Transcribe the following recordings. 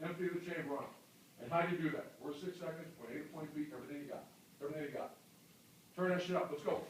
empty the chamber on him. And how do you do that? We're 6 seconds, 8 feet, everything you got. Everything you got. Turn that shit up. Let's go.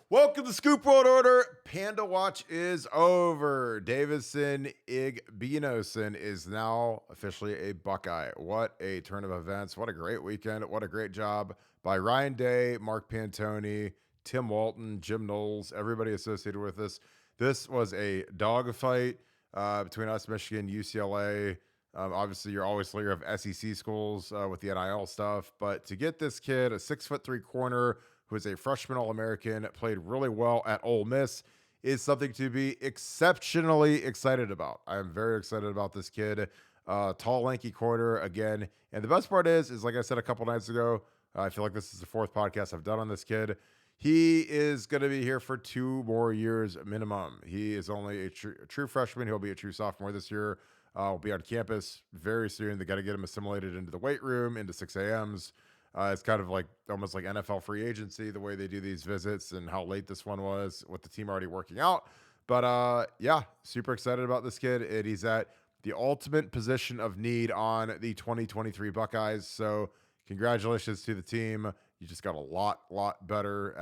Welcome to Scoop World Order. Panda Watch is over. Davison Igbinosun is now officially a Buckeye. What a turn of events. What a great weekend. What a great job by Ryan Day, Mark Pantoni, Tim Walton, Jim Knowles, everybody associated with this. This was a dogfight between us, Michigan, UCLA. Obviously, you're always familiar of SEC schools with the NIL stuff. But to get this kid, a 6'3" corner, who is a freshman All-American, played really well at Ole Miss, is something to be exceptionally excited about. I am very excited about this kid. Tall, lanky corner again. And the best part is like I said a couple nights ago, I feel like this is the 4th podcast I've done on this kid. He is going to be here for 2 more years minimum. He is only a true freshman. He'll be a true sophomore this year. Will be on campus very soon. They got to get him assimilated into the weight room, into 6 a.m.s. It's kind of like almost like NFL free agency, the way they do these visits and how late this one was with the team already working out. But yeah, super excited about this kid. He's at the ultimate position of need on the 2023 Buckeyes. So congratulations to the team. You just got a lot better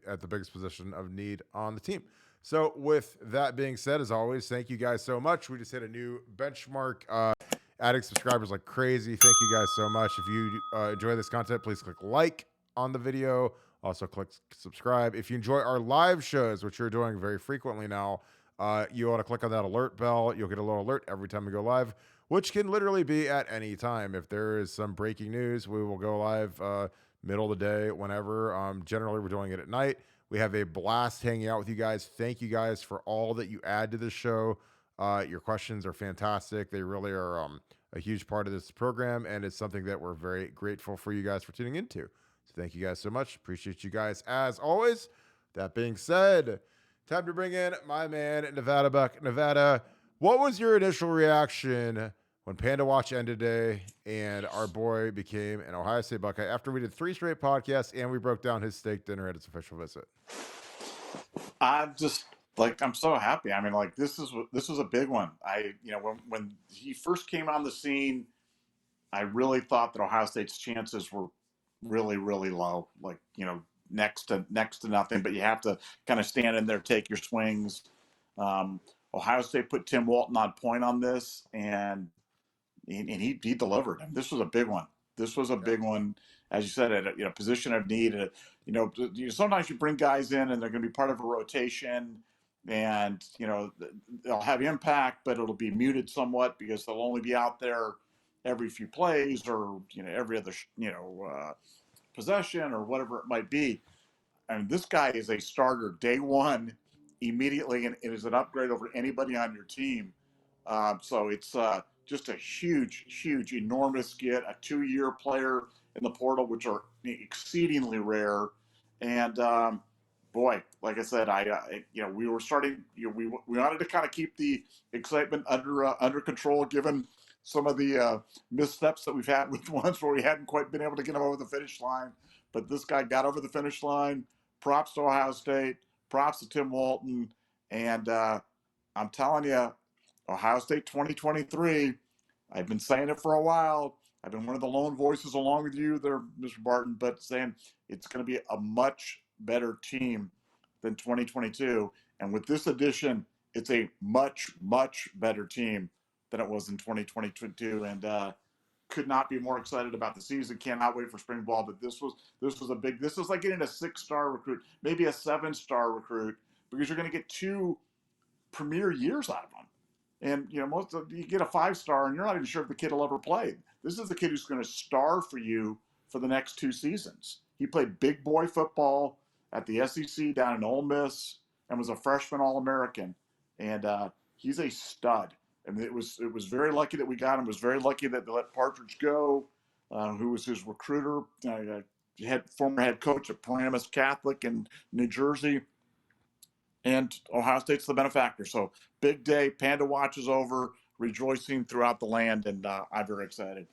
at the biggest position of need on the team. So with that being said, as always, thank you guys so much. We just hit a new benchmark, adding subscribers like crazy. Thank you guys so much. If you enjoy this content, please click like on the video. Also click subscribe. If you enjoy our live shows, which you're doing very frequently now, you want to click on that alert bell. You'll get a little alert every time we go live, which can literally be at any time. If there is some breaking news, we will go live middle of the day, whenever. Generally, we're doing it at night. We have a blast hanging out with you guys. Thank you guys for all that you add to this show. Your questions are fantastic. They really are a huge part of this program, and it's something that we're very grateful for you guys for tuning into. So thank you guys so much. Appreciate you guys as always. That being said, time to bring in my man, Nevadabuck. Nevada, what was your initial reaction when Panda Watch ended today and our boy became an Ohio State Buckeye after we did 3 straight podcasts and we broke down his steak dinner at its official visit? I'm just I'm so happy. I mean, this was a big one. When he first came on the scene, I really thought that Ohio State's chances were really, really low. Next to nothing. But you have to kind of stand in there, take your swings. Ohio State put Tim Walton on point on this, and he delivered. I mean, this was a big one. This was a big one, as you said, at a position of need. Sometimes you bring guys in and they're going to be part of a rotation, and they'll have impact, but it'll be muted somewhat because they'll only be out there every few plays or every other possession or whatever it might be. I mean, this guy is a starter day one immediately, and it is an upgrade over anybody on your team. So it's just a huge, enormous get, a 2-year player in the portal, which are exceedingly rare. And boy, like I said, we were starting, we wanted to kind of keep the excitement under control, given some of the missteps that we've had with ones where we hadn't quite been able to get him over the finish line. But this guy got over the finish line. Props to Ohio State. Props to Tim Walton. And I'm telling you, Ohio State 2023, I've been saying it for a while. I've been one of the lone voices along with you there, Mr. Barton, but saying it's going to be a much better team than 2022. And with this addition, it's a much better team than it was in 2022. And could not be more excited about the season. Cannot wait for spring ball. But this was like getting a 6-star recruit, maybe a 7-star recruit, because you're going to get 2 premier years out of them. And you get a 5-star, and you're not even sure if the kid will ever play. This is the kid who's going to star for you for the next 2 seasons. He played big boy football at the SEC down in Ole Miss and was a freshman All-American. And he's a stud. And it was very lucky that we got him. It was very lucky that they let Partridge go, who was his recruiter, former head coach at Paramus Catholic in New Jersey. And Ohio State's the benefactor. So big day. Panda Watch is over. Rejoicing throughout the land, and I'm very excited.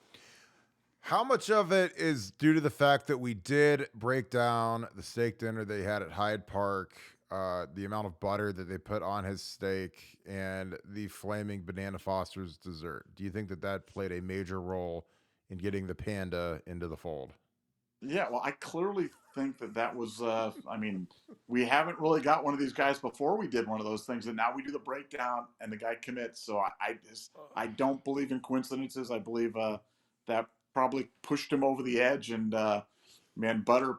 How much of it is due to the fact that we did break down the steak dinner they had at Hyde Park the amount of butter that they put on his steak and the flaming banana Foster's dessert. Do you think that that played a major role in getting the panda into the fold? Yeah, well, I clearly think that that was. I mean, we haven't really got one of these guys before we did one of those things, and now we do the breakdown, and the guy commits. So I don't believe in coincidences. I believe that probably pushed him over the edge, and man, butter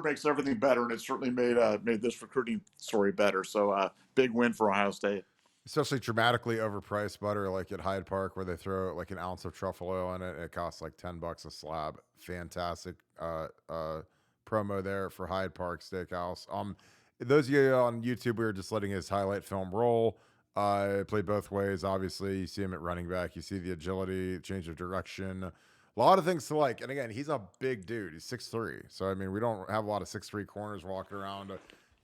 makes everything better, and it certainly made this recruiting story better. So big win for Ohio State. Especially dramatically overpriced butter, like at Hyde Park, where they throw like an ounce of truffle oil in it. And it costs like $10 a slab. Fantastic promo there for Hyde Park Steakhouse. Those of you on YouTube, we were just letting his highlight film roll. Played both ways. Obviously, you see him at running back. You see the agility, change of direction. A lot of things to like. And again, he's a big dude. He's 6'3". So I mean, we don't have a lot of 6'3" corners walking around.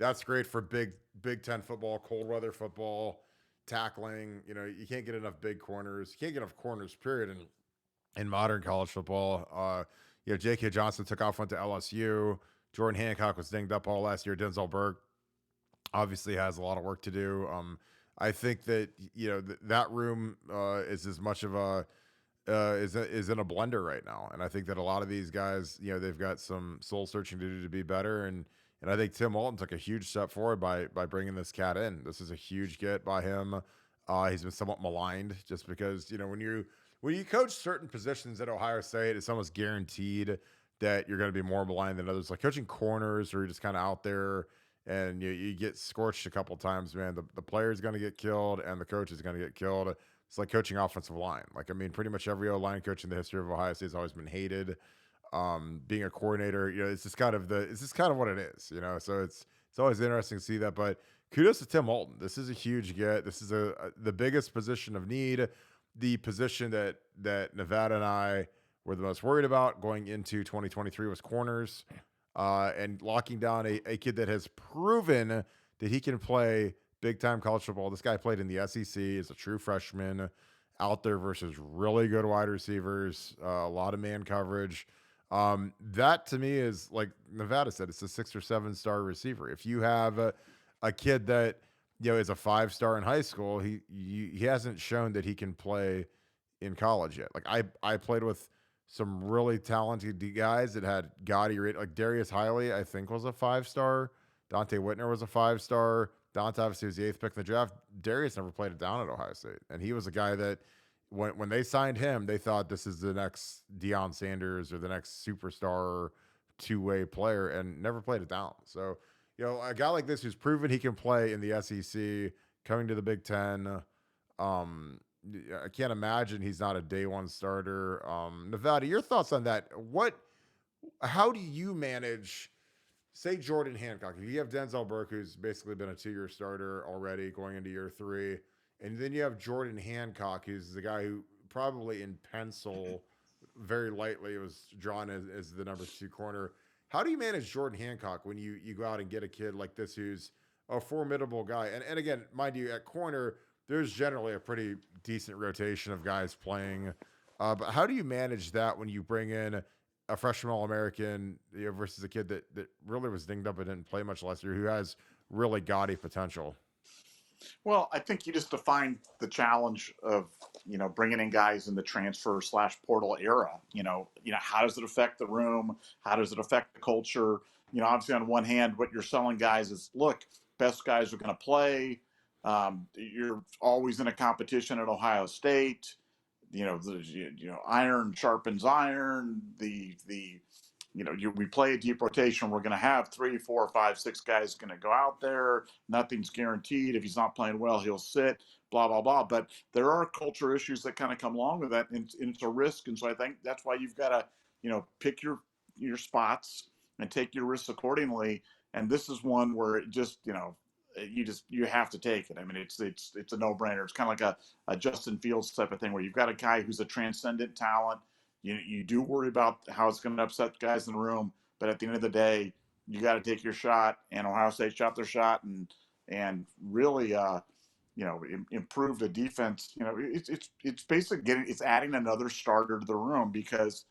That's great for Big Ten football, cold weather football, tackling. You know, you can't get enough big corners. You can't get enough corners, period, in modern college football. J.K. Johnson took off, went to LSU. Jordan Hancock was dinged up all last year. Denzel Burke obviously has a lot of work to do. I think that that room is as much of a is in a blender right now, and I think that a lot of these guys, they've got some soul searching to do to be better, and I think Tim Walton took a huge step forward by bringing this cat in. This is a huge get by him. He's been somewhat maligned just because when you coach certain positions at Ohio State, it's almost guaranteed that you're going to be more maligned than others. Like coaching corners, or you're just kind of out there and you get scorched a couple times, man. The player is going to get killed and the coach is going to get killed. It's like coaching offensive line. Like, I mean, pretty much every O-line coach in the history of Ohio State has always been hated. Being a coordinator, it's just kind of what it is, so it's always interesting to see that. But kudos to Tim Walton. This is a huge get. This is the biggest position of need, the position that Nevada and I were the most worried about going into 2023 was corners, and locking down a kid that has proven that he can play big time college football. This guy played in the SEC as a true freshman out there versus really good wide receivers, a lot of man coverage. That to me is, like Nevada said, it's a 6 or 7 star receiver. If you have a kid that is a 5-star in high school, he hasn't shown that he can play in college yet. Like I played with some really talented guys that had gaudy rate. Like Darius Hiley, I think, was a 5-star. Dante Whitner was a 5-star. Dante obviously was the 8th pick in the draft. Darius never played it down at Ohio State, and he was a guy that when they signed him, they thought this is the next Deion Sanders or the next superstar two-way player, and never played it down. So, a guy like this who's proven he can play in the SEC, coming to the Big Ten, I can't imagine he's not a day one starter. Nevada, your thoughts on that? How do you manage, say, Jordan Hancock? If you have Denzel Burke, who's basically been a 2-year starter already going into year 3, and then you have Jordan Hancock, who's the guy who probably in pencil very lightly was drawn as the number 2 corner. How do you manage Jordan Hancock when you go out and get a kid like this who's a formidable guy? And again, mind you, at corner, there's generally a pretty decent rotation of guys playing. But how do you manage that when you bring in a freshman All-American versus a kid that really was dinged up and didn't play much last year, who has really gaudy potential? Well, I think you just define the challenge of bringing in guys in the transfer / portal era. How does it affect the room? How does it affect the culture? Obviously on one hand, what you're selling guys is, look, best guys are going to play. You're always in a competition at Ohio State. Iron sharpens iron. We play a deep rotation. We're going to have 3, 4, 5, 6 guys going to go out there. Nothing's guaranteed. If he's not playing well, he'll sit, blah, blah, blah. But there are culture issues that kind of come along with that, and it's a risk. And so I think that's why you've got to, pick your spots and take your risks accordingly. And this is one where it just, you have to take it. I mean, it's a no-brainer. It's kind of like a Justin Fields type of thing where you've got a guy who's a transcendent talent. You do worry about how it's going to upset guys in the room, but at the end of the day, you got to take your shot. And Ohio State shot their shot and really improve the defense. It's basically it's adding another starter to the room because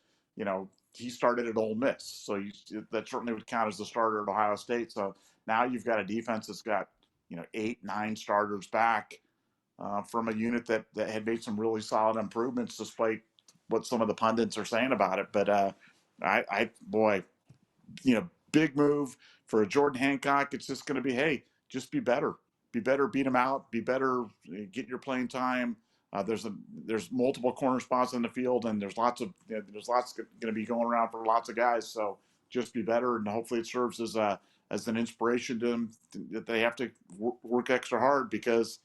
he started at Ole Miss, so that certainly would count as the starter at Ohio State. So Now you've got a defense that's got 8, 9 starters back from a unit that had made some really solid improvements despite what some of the pundits are saying about it. But boy, big move for Jordan Hancock. It's just going to be, hey, just be better, beat them out, be better, get your playing time. There's multiple corner spots in the field, and there's lots going to be going around for lots of guys. So just be better, and hopefully it serves as an inspiration to them that they have to work extra hard because,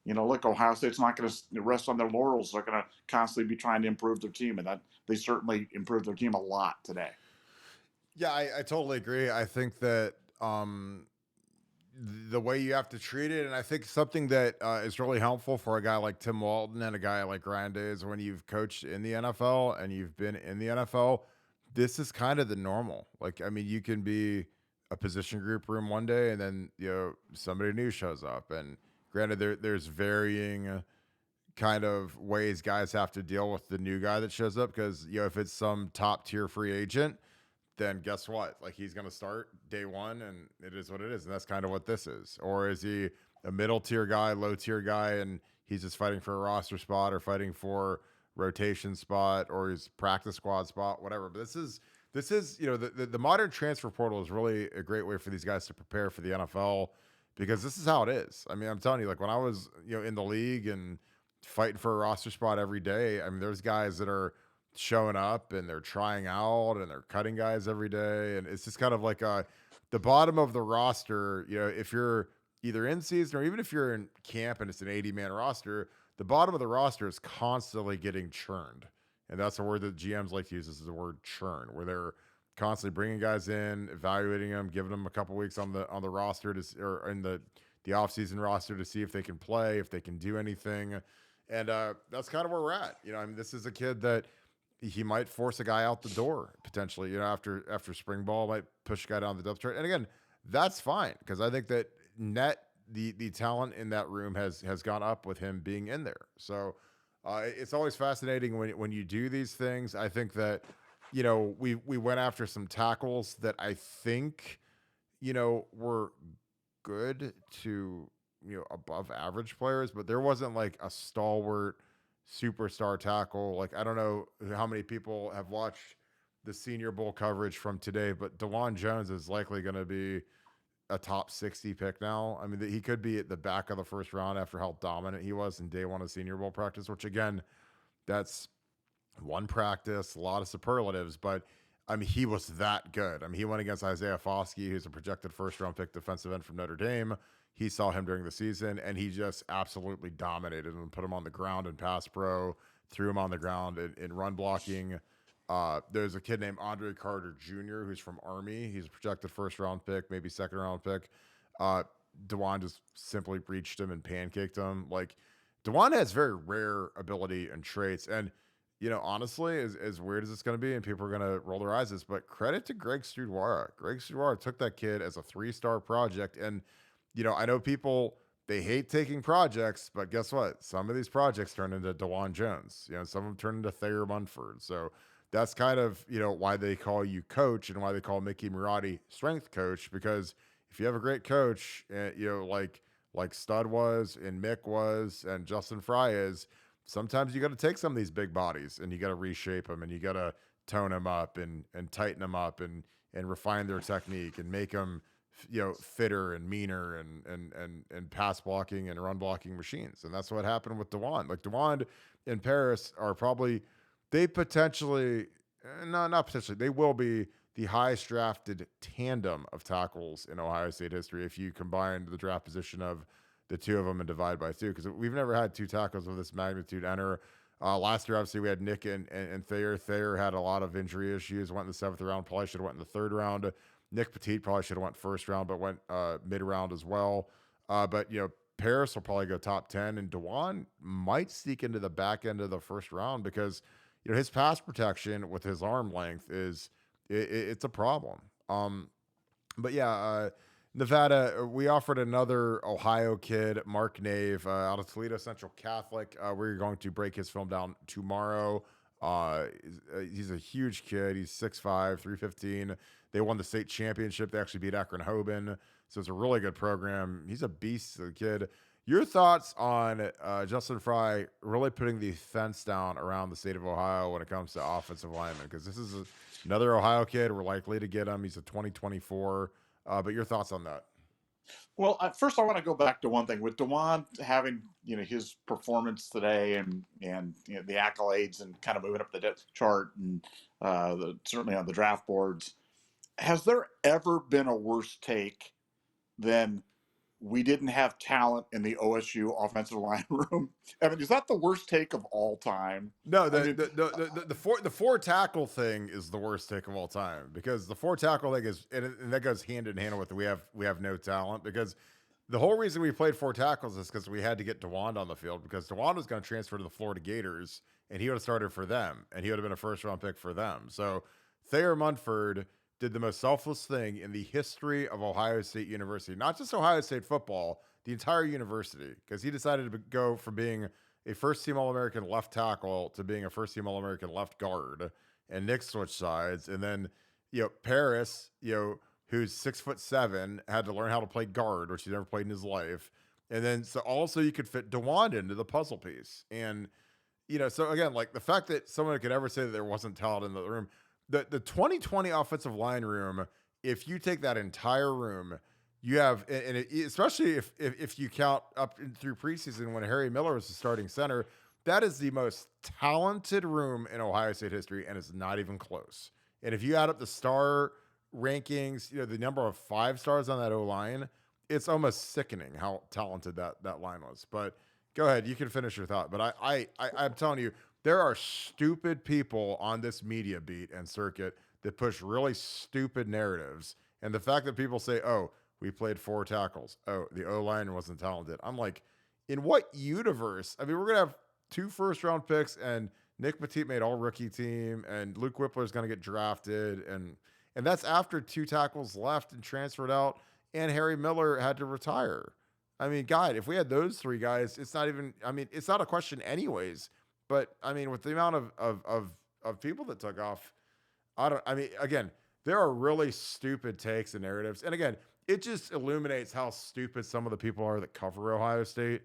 look, Ohio State's not going to rest on their laurels. They're going to constantly be trying to improve their team, and that they certainly improved their team a lot today. Yeah, I totally agree. I think that the way you have to treat it, and I think something that is really helpful for a guy like Tim Walton and a guy like Ryan Day is when you've coached in the NFL and you've been in the NFL, this is kind of the normal. Like, I mean, you can be a position group room one day and then, somebody new shows up. And granted, there's varying kind of ways guys have to deal with the new guy that shows up because, if it's some top tier free agent, then guess what? Like, he's going to start day one and it is what it is. And that's kind of what this is. Or is he a middle tier guy, low tier guy, and he's just fighting for a roster spot or fighting for rotation spot or his practice squad spot, whatever. But this is, the modern transfer portal is really a great way for these guys to prepare for the NFL because this is how it is. I mean, I'm telling you, like when I was, in the league and fighting for a roster spot every day, I mean, there's guys that are showing up and they're trying out and they're cutting guys every day. And it's just kind of like the bottom of the roster, if you're either in season or even if you're in camp and it's an 80-man roster, the bottom of the roster is constantly getting churned. And that's a word that GMs like to use is the word churn, where they're constantly bringing guys in, evaluating them, giving them a couple weeks on the roster or in the offseason roster to see if they can play, if they can do anything. And that's kind of where we're at. I mean, this is a kid that he might force a guy out the door potentially, after spring ball, might push a guy down the depth chart. And again, that's fine because I think that the talent in that room has gone up with him being in there. So it's always fascinating when you do these things. I think that, we went after some tackles that I think, were good to, above average players, but there wasn't like a stalwart superstar tackle. Like, I don't know how many people have watched the Senior Bowl coverage from today, but Dawand Jones is likely going to be a top 60 pick now. I mean, he could be at the back of the first round after how dominant he was in day one of Senior Bowl practice, which again, that's one practice, a lot of superlatives, but I mean, he was that good. I mean, he went against Isaiah Foskey, who's a projected first round pick defensive end from Notre Dame. He saw him during the season, and he just absolutely dominated him, put him on the ground in pass pro, threw him on the ground in run blocking. There's a kid named Andre Carter Jr., who's from Army. He's a projected first-round pick, maybe second-round pick. Dawand just simply reached him and pancaked him. Like, Dawand has very rare ability and traits, and honestly, as weird as it's going to be, and people are going to roll their eyes at this, but credit to Greg Studwara. Greg Studwara took that kid as a 3-star project, and I know people, they hate taking projects, but guess what? Some of these projects turn into Dawand Jones. Some of them turn into Thayer Munford. So that's kind of, why they call you coach and why they call Mickey Murati strength coach, because if you have a great coach, like Stud was and Mick was and Justin Fry is, sometimes you got to take some of these big bodies and you got to reshape them and you got to tone them up and tighten them up and refine their technique and make them fitter and meaner and pass blocking and run blocking machines. And that's what happened with Dawand. Like, Dawand and Paris are probably, they potentially, not potentially, they will be the highest drafted tandem of tackles in Ohio State history if you combine the draft position of the two of them and divide by 2, because we've never had 2 tackles of this magnitude enter. Last year, obviously, we had Nick and Thayer. Thayer had a lot of injury issues, went in the 7th round, probably should have went in the 3rd round. Nick Petit probably should have went 1st round, but went mid-round as well. But Paris will probably go top 10, and Dawand might sneak into the back end of the 1st round because his pass protection with his arm length is it's a problem. But yeah, Nevada, we offered another Ohio kid, Mark Nave, out of Toledo Central Catholic. We're going to break his film down tomorrow. He's a huge kid. He's 6'5", 315. They won the state championship. They actually beat Akron Hoban. So it's a really good program. He's a beast, the kid. Your thoughts on Justin Fry really putting the fence down around the state of Ohio when it comes to offensive linemen? Because this is another Ohio kid. We're likely to get him. He's a 2024. But your thoughts on that? Well, first I want to go back to one thing with Dawand having his performance today and the accolades and kind of moving up the depth chart and certainly on the draft boards. Has there ever been a worse take than we didn't have talent in the OSU offensive line room? I mean, is that the worst take of all time? No, I mean, the four tackle thing is the worst take of all time, because the four tackle thing is, and that goes hand in hand with we have no talent, because the whole reason we played four tackles is because we had to get Dawand on the field, because Dawand was going to transfer to the Florida Gators and he would have started for them and he would have been a first round pick for them. So Thayer Munford did the most selfless thing in the history of Ohio State University, not just Ohio State football, the entire university, because he decided to go from being a first-team All-American left tackle to being a first-team All-American left guard, and Nick switched sides. And then, Paris, who's 6'7", had to learn how to play guard, which he never played in his life. And then, so also you could fit Dawand into the puzzle piece. And, so again, like the fact that someone could ever say that there wasn't talent in the room, the 2020 offensive line room, if you take that entire room, you have, and especially if you count up through preseason when Harry Miller was the starting center, that is the most talented room in Ohio State history, and it's not even close. And if you add up the star rankings, the number of 5 stars on that O-line, it's almost sickening how talented that line was. But go ahead, you can finish your thought. But I'm telling you, there are stupid people on this media beat and circuit that push really stupid narratives. And the fact that people say, oh, we played 4 tackles. Oh, the O-line wasn't talented. I'm like, in what universe? I mean, we're going to have 2 first-round picks, and Nick Petit made all-rookie team, and Luke Whippler is going to get drafted, and that's after 2 tackles left and transferred out, and Harry Miller had to retire. I mean, God, if we had those 3 guys, it's not even, I mean, it's not a question anyways. But, I mean, with the amount of people that took off, again, there are really stupid takes and narratives. And again, it just illuminates how stupid some of the people are that cover Ohio State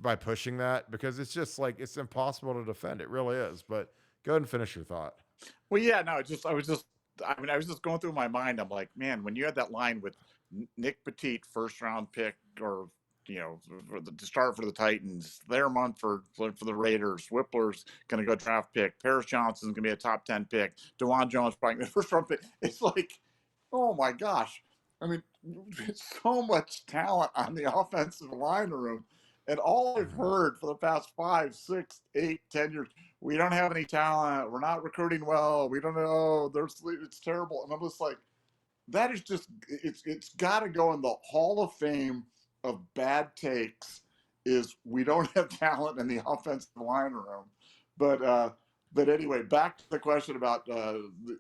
by pushing that, because it's just like, it's impossible to defend. It really is. But go ahead and finish your thought. well, yeah, no, I was just going through my mind. I'm like, man, when you had that line with Nick Petit, first round pick, or to start for the Titans, Thayer Munford for the Raiders, Whippler's going to go draft pick, Paris Johnson's going to be a top 10 pick, Dawand Jones probably the first round pick. It's like, oh my gosh. I mean, so much talent on the offensive line room. And all I've heard for the past 5, 6, 8, 10 years, we don't have any talent. We're not recruiting well. We don't know. It's terrible. And I'm just like, that is just, it's got to go in the Hall of Fame of bad takes. Is we don't have talent in the offensive line room. But anyway, back to the question about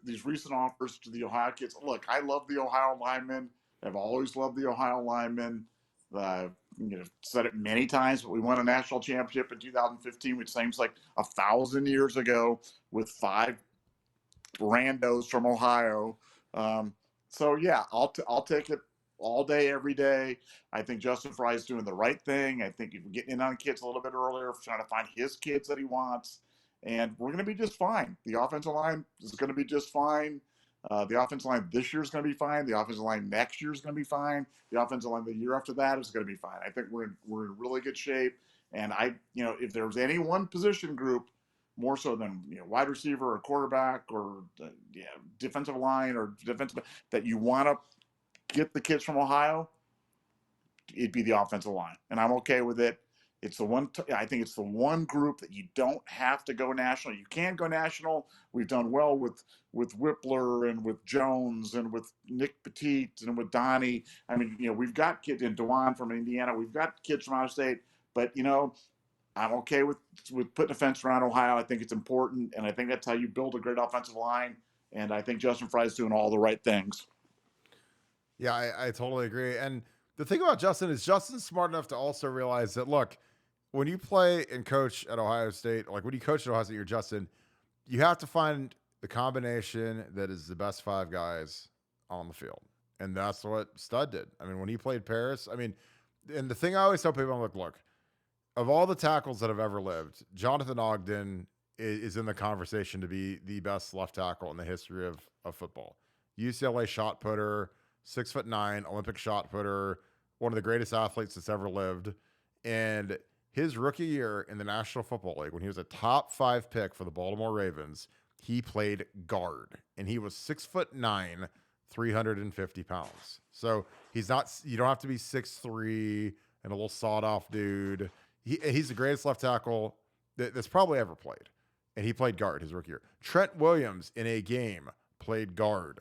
these recent offers to the Ohio kids. Look, I love the Ohio linemen. I've always loved the Ohio linemen. Said it many times, but we won a national championship in 2015, which seems like 1,000 years ago, with 5 randos from Ohio. So yeah, I'll take it all day, every day. I think Justin Fry is doing the right thing. I think if we're getting in on kids a little bit earlier, trying to find his kids that he wants, and we're going to be just fine. The offensive line is going to be just fine. The offensive line this year is going to be fine. The offensive line next year is going to be fine. The offensive line the year after that is going to be fine. I think we're in really good shape. And if there was any one position group, more so than wide receiver or quarterback or defensive line or defensive, that you want to get the kids from Ohio, it'd be the offensive line, and I'm okay with it. It's the one. I think it's the one group that you don't have to go national. You can go national. We've done well with Whippler and with Jones and with Nick Petit and with Donnie. I mean, we've got kids in Dawand from Indiana. We've got kids from Ohio State. But I'm okay with putting a fence around Ohio. I think it's important, and I think that's how you build a great offensive line. And I think Justin Fry's doing all the right things. Yeah, I totally agree. And the thing about Justin is Justin's smart enough to also realize that, look, when you play and coach at Ohio State, like when you coach at Ohio State, you're Justin, you have to find the combination that is the best 5 guys on the field. And that's what Stud did. I mean, when he played Paris, I mean, and the thing I always tell people, I'm like, look, of all the tackles that have ever lived, Jonathan Ogden is in the conversation to be the best left tackle in the history of football. UCLA shot putter, 6'9", Olympic shot putter, one of the greatest athletes that's ever lived. And his rookie year in the National Football League, when he was a top 5 pick for the Baltimore Ravens, he played guard, and he was 6'9", 350 pounds. So he's not, you don't have to be 6'3" and a little sawed off dude. He's the greatest left tackle that's probably ever played. And he played guard his rookie year. Trent Williams in a game played guard.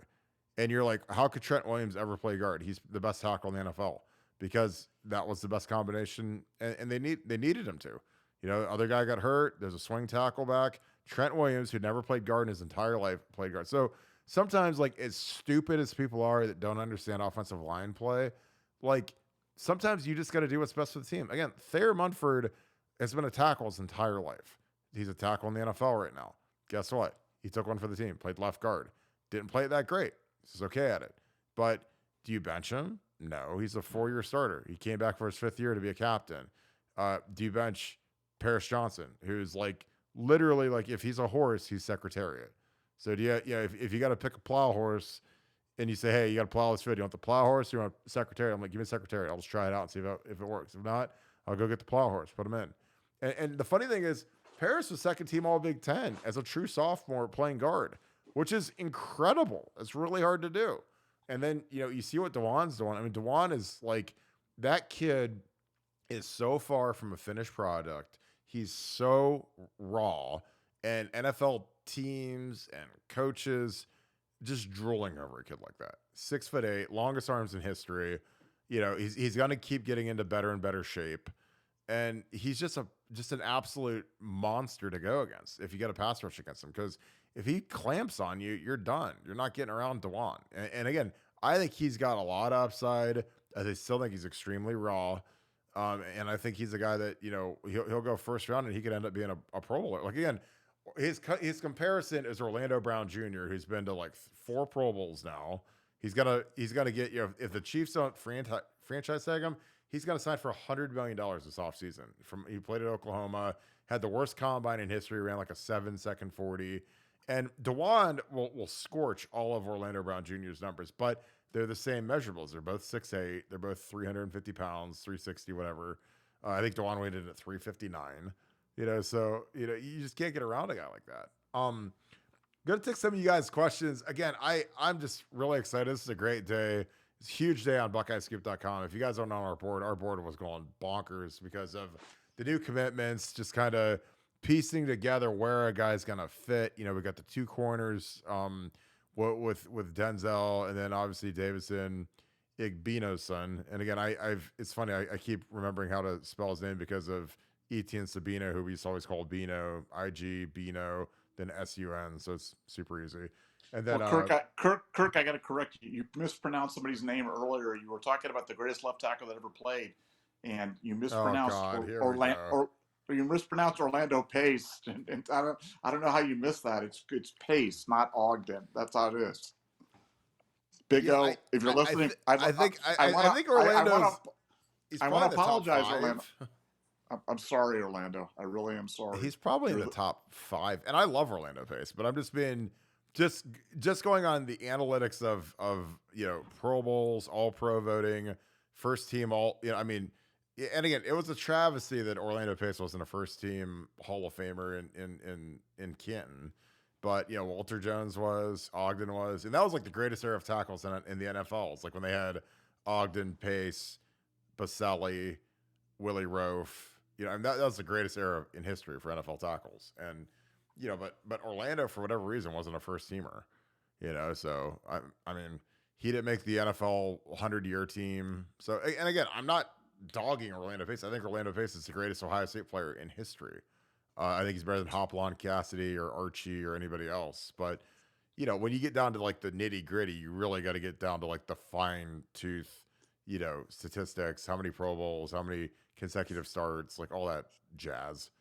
And you're like, how could Trent Williams ever play guard? He's the best tackle in the NFL because that was the best combination. And they needed him to. You know, other guy got hurt. There's a swing tackle back. Trent Williams, who never played guard in his entire life, played guard. So sometimes, like, as stupid as people are that don't understand offensive line play, like, sometimes you just got to do what's best for the team. Again, Thayer Munford has been a tackle his entire life. He's a tackle in the NFL right now. Guess what? He took one for the team, played left guard. Didn't play it that great. He's okay at it. But do you bench him? No, he's a 4-year starter. He came back for his 5th year to be a captain. Do you bench Paris Johnson, who's like literally like if he's a horse, he's Secretariat. So do you, if you got to pick a plow horse and you say, hey, you got to plow this field, you want the plow horse or you want Secretariat? I'm like, give me Secretariat. I'll just try it out and see if it works. If not, I'll go get the plow horse, put him in. And the funny thing is, Paris was second team All Big Ten as a true sophomore playing guard, which is incredible. It's really hard to do. And then, you see what Dawand's doing. I mean, Dawand is like, that kid is so far from a finished product. He's so raw, and NFL teams and coaches just drooling over a kid like that. 6'8", longest arms in history. He's going to keep getting into better and better shape. And he's just an absolute monster to go against if you get a pass rush against him. Because if he clamps on you, you're done. You're not getting around Dawand. And again, I think he's got a lot of upside. I still think he's extremely raw. And I think he's a guy that, he'll go first round and he could end up being a Pro Bowler. Like, again, his comparison is Orlando Brown Jr., who's been to like 4 Pro Bowls now. He's gonna get, if the Chiefs don't franchise tag him, he's going to sign for $100 million this offseason. He played at Oklahoma, had the worst combine in history, ran like a 7-second 40. And Dawand will scorch all of Orlando Brown Jr.'s numbers, but they're the same measurables. They're both 6'8". They're both 350 pounds, 360, whatever. I think Dawand weighed in at 359. So, you just can't get around a guy like that. Going to take some of you guys' questions. Again, I'm just really excited. This is a great day. It's a huge day on BuckeyeScoop.com. If you guys aren't on our board was going bonkers because of the new commitments, just kind of piecing together where a guy's going to fit. We got the 2 corners with Denzel, and then obviously Davison, Igbinosun. And again, it's funny, I keep remembering how to spell his name because of Etienne Sabino, who we used to always call Bino, IG, Bino, then S-U-N, so it's super easy. And then, Kirk, I got to correct you. You mispronounced somebody's name earlier. You were talking about the greatest left tackle that ever played, and you mispronounced you mispronounced Orlando Pace. And I don't know how you missed that. It's Pace, not Ogden. That's how it is. Big O. If you're listening, I think Orlando's. I want to apologize, Orlando. I'm sorry, Orlando. I really am sorry. He's probably in the top 5, and I love Orlando Pace, but I'm just being. Just going on the analytics of Pro Bowls, All Pro voting, first team all. And again, it was a travesty that Orlando Pace wasn't a first team Hall of Famer in Canton, but Walter Jones was, Ogden was, and that was like the greatest era of tackles in the NFL. It's like when they had Ogden, Pace, Baselli, Willie Roaf. That was the greatest era in history for NFL tackles, and. But Orlando, for whatever reason, wasn't a first teamer, so I mean, he didn't make the NFL 100-year team. So, and again, I'm not dogging Orlando Pace. I think Orlando Pace is the greatest Ohio State player in history. I think he's better than Hopalong Cassidy or Archie or anybody else. But, when you get down to like the nitty gritty, you really got to get down to like the fine tooth, statistics, how many Pro Bowls, how many consecutive starts, like all that jazz.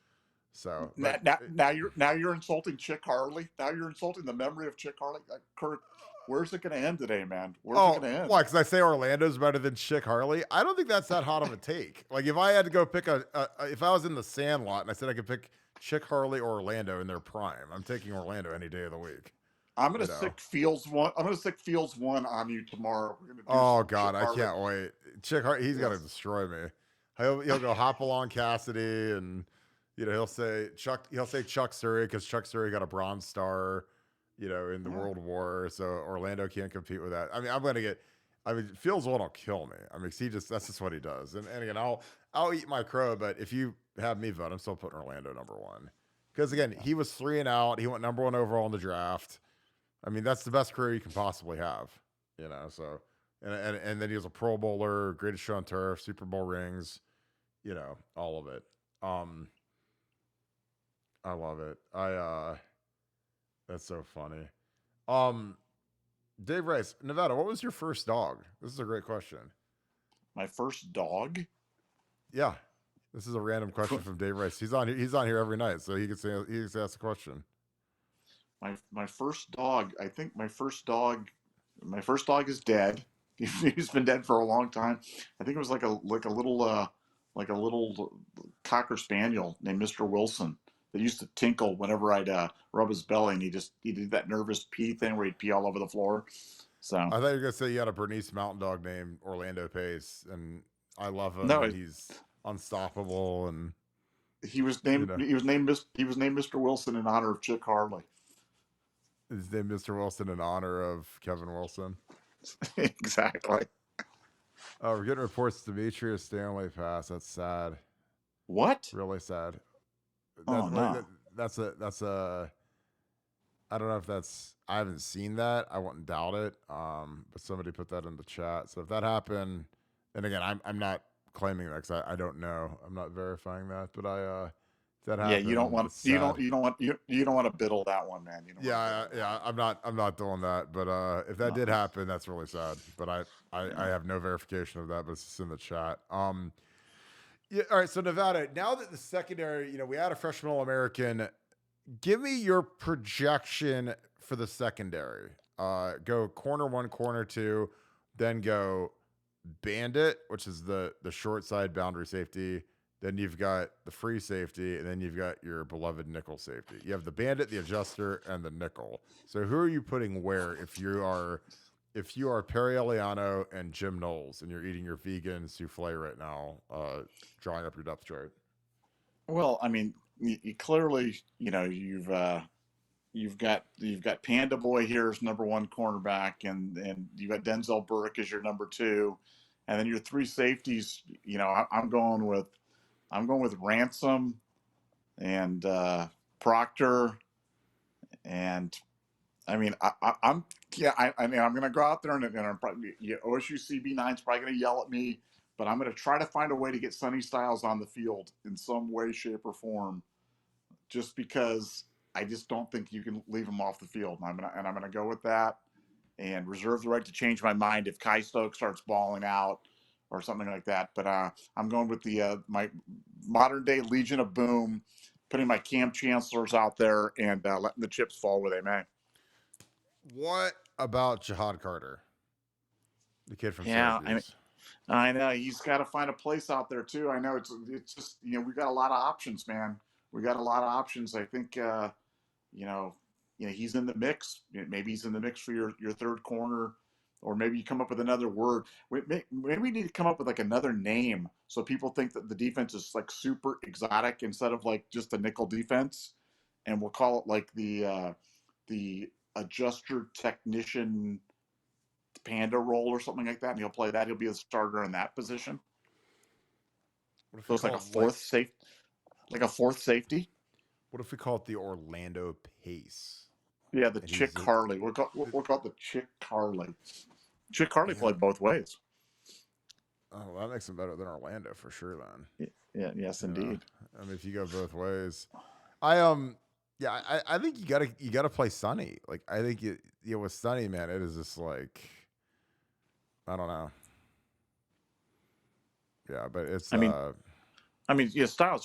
So now you're insulting Chick Harley. Now you're insulting the memory of Chick Harley. Kirk, Where's it going to end today, man? Where's it Oh, going to end? why? Because I say Orlando's better than Chick Harley. I don't think that's that hot of a take. Like if I had to go pick if I was in the Sandlot and I said I could pick Chick Harley or Orlando in their prime, I'm taking Orlando any day of the week. I'm going to stick Fields one. I'm going to stick Fields one on you tomorrow. We're going to do Oh God, Chick I Harley. can't wait. Chick Harley, he's gonna destroy me. He'll go hop along Cassidy, and he'll say Chuck Surrey because Chuck Surrey got a Bronze Star, in the World War, so Orlando can't compete with that. I mean, Fields one will kill me. I mean, that's just what he does. And again, I'll eat my crow, but if you have me vote, I'm still putting Orlando number one because again, he was 3-and-out. He went number one overall in the draft. I mean, that's the best career you can possibly have, So, and then he was a Pro Bowler, greatest show on turf, Super Bowl rings, all of it. I love it. That's so funny. Dave Rice, Nevada, what was your first dog? This is a great question. My first dog? Yeah, this is a random question from Dave Rice. He's on here every night, so he gets ask the question. My first dog. I think my first dog is dead. He's been dead for a long time. I think it was like a little cocker spaniel named Mr. Wilson that used to tinkle whenever I'd rub his belly, and he did that nervous pee thing where he'd pee all over the floor. So I thought you were gonna say you had a Bernese Mountain Dog named Orlando Pace, and I love him. No, and he's unstoppable, and he was named Mr. Wilson in honor of Chick Harley. His name Mr. Wilson in honor of Kevin Wilson. Exactly. We're getting reports Demetrius Stanley passed. That's sad. What? Really sad. No. That's a. I don't know if that's. I haven't seen that. I wouldn't doubt it. But somebody put that in the chat. So if that happened, and again, I'm not claiming that because I don't know. I'm not verifying that. But if that happened. Yeah, you don't want to biddle that one, man. I'm not doing that. But if that did happen, that's really sad. But I have no verification of that. But it's just in the chat. Yeah. All right. So Nevada, now that the secondary, we had a freshman All-American. Give me your projection for the secondary. Go corner one, corner two, then go bandit, which is the short side boundary safety. Then you've got the free safety, and then you've got your beloved nickel safety. You have the bandit, the adjuster, and the nickel. So who are you putting where if you are Perry Eliano and Jim Knowles and you're eating your vegan souffle right now, drawing up your depth chart? Well, I mean, you clearly, you've got Panda Boy here as number one cornerback, and you've got Denzel Burke as your number two, and then your three safeties. I'm going with Ransom and Proctor, and I mean, I'm going to go out there and I'm probably OSU CB9 is probably going to yell at me, but I'm going to try to find a way to get Sonny Styles on the field in some way, shape, or form, just because I just don't think you can leave him off the field. And I'm going to go with that and reserve the right to change my mind if Kai Stokes starts balling out or something like that. But I'm going with my modern day Legion of Boom, putting my Cam Chancellors out there and letting the chips fall where they may. What about Jihad Carter, the kid from Syracuse? I know he's got to find a place out there too. I know it's just we've got a lot of options, man. We got a lot of options. I think he's in the mix. Maybe he's in the mix for your third corner, or maybe you come up with another word. Maybe we need to come up with like another name so people think that the defense is like super exotic instead of like just a nickel defense, and we'll call it like the adjuster technician Panda role or something like that, and he'll play that. He'll be a starter in that position. So it's like a fourth safety. What if we call it the Orlando Pace? Yeah, the Chick Harley. We'll call it the Chick Harley. Chick Harley played both ways. Oh, well, that makes him better than Orlando for sure. Then. Yeah. Yes, indeed. I mean, if you go both ways, I think you gotta play Sonny. Like I think with Sonny, man, it is just like I don't know. Yeah, but it's. Styles.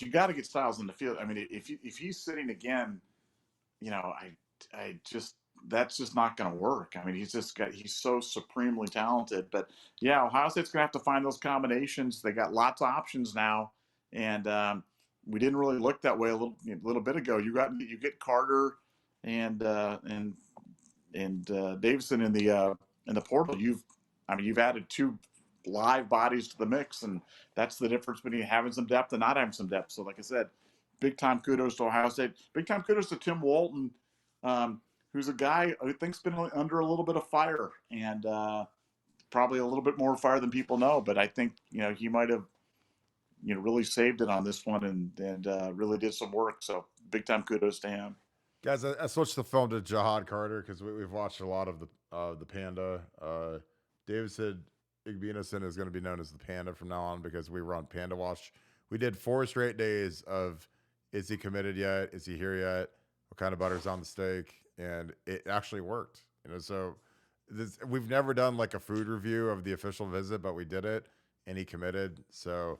You got to get Styles in the field. I mean, if he's sitting again, I just that's just not going to work. I mean, he's so supremely talented. But yeah, Ohio State's going to have to find those combinations. They got lots of options now, and we didn't really look that way a little bit ago. You get Carter and Davison in the portal. You've added two live bodies to the mix, and that's the difference between having some depth and not having some depth. So, like I said, big time kudos to Ohio State. Big time kudos to Tim Walton, who's a guy who thinks been under a little bit of fire, and probably a little bit more fire than people know. But I think he might have really saved it on this one, and really did some work. So big time kudos to him. Guys, I switched the film to Jihad Carter because we've watched a lot of the Panda. Davidson Igbinosun is going to be known as the Panda from now on because we run Panda Watch. We did 4 straight days of, is he committed yet? Is he here yet? What kind of butter's on the steak? And it actually worked. So we've never done like a food review of the official visit, but we did it, and he committed. So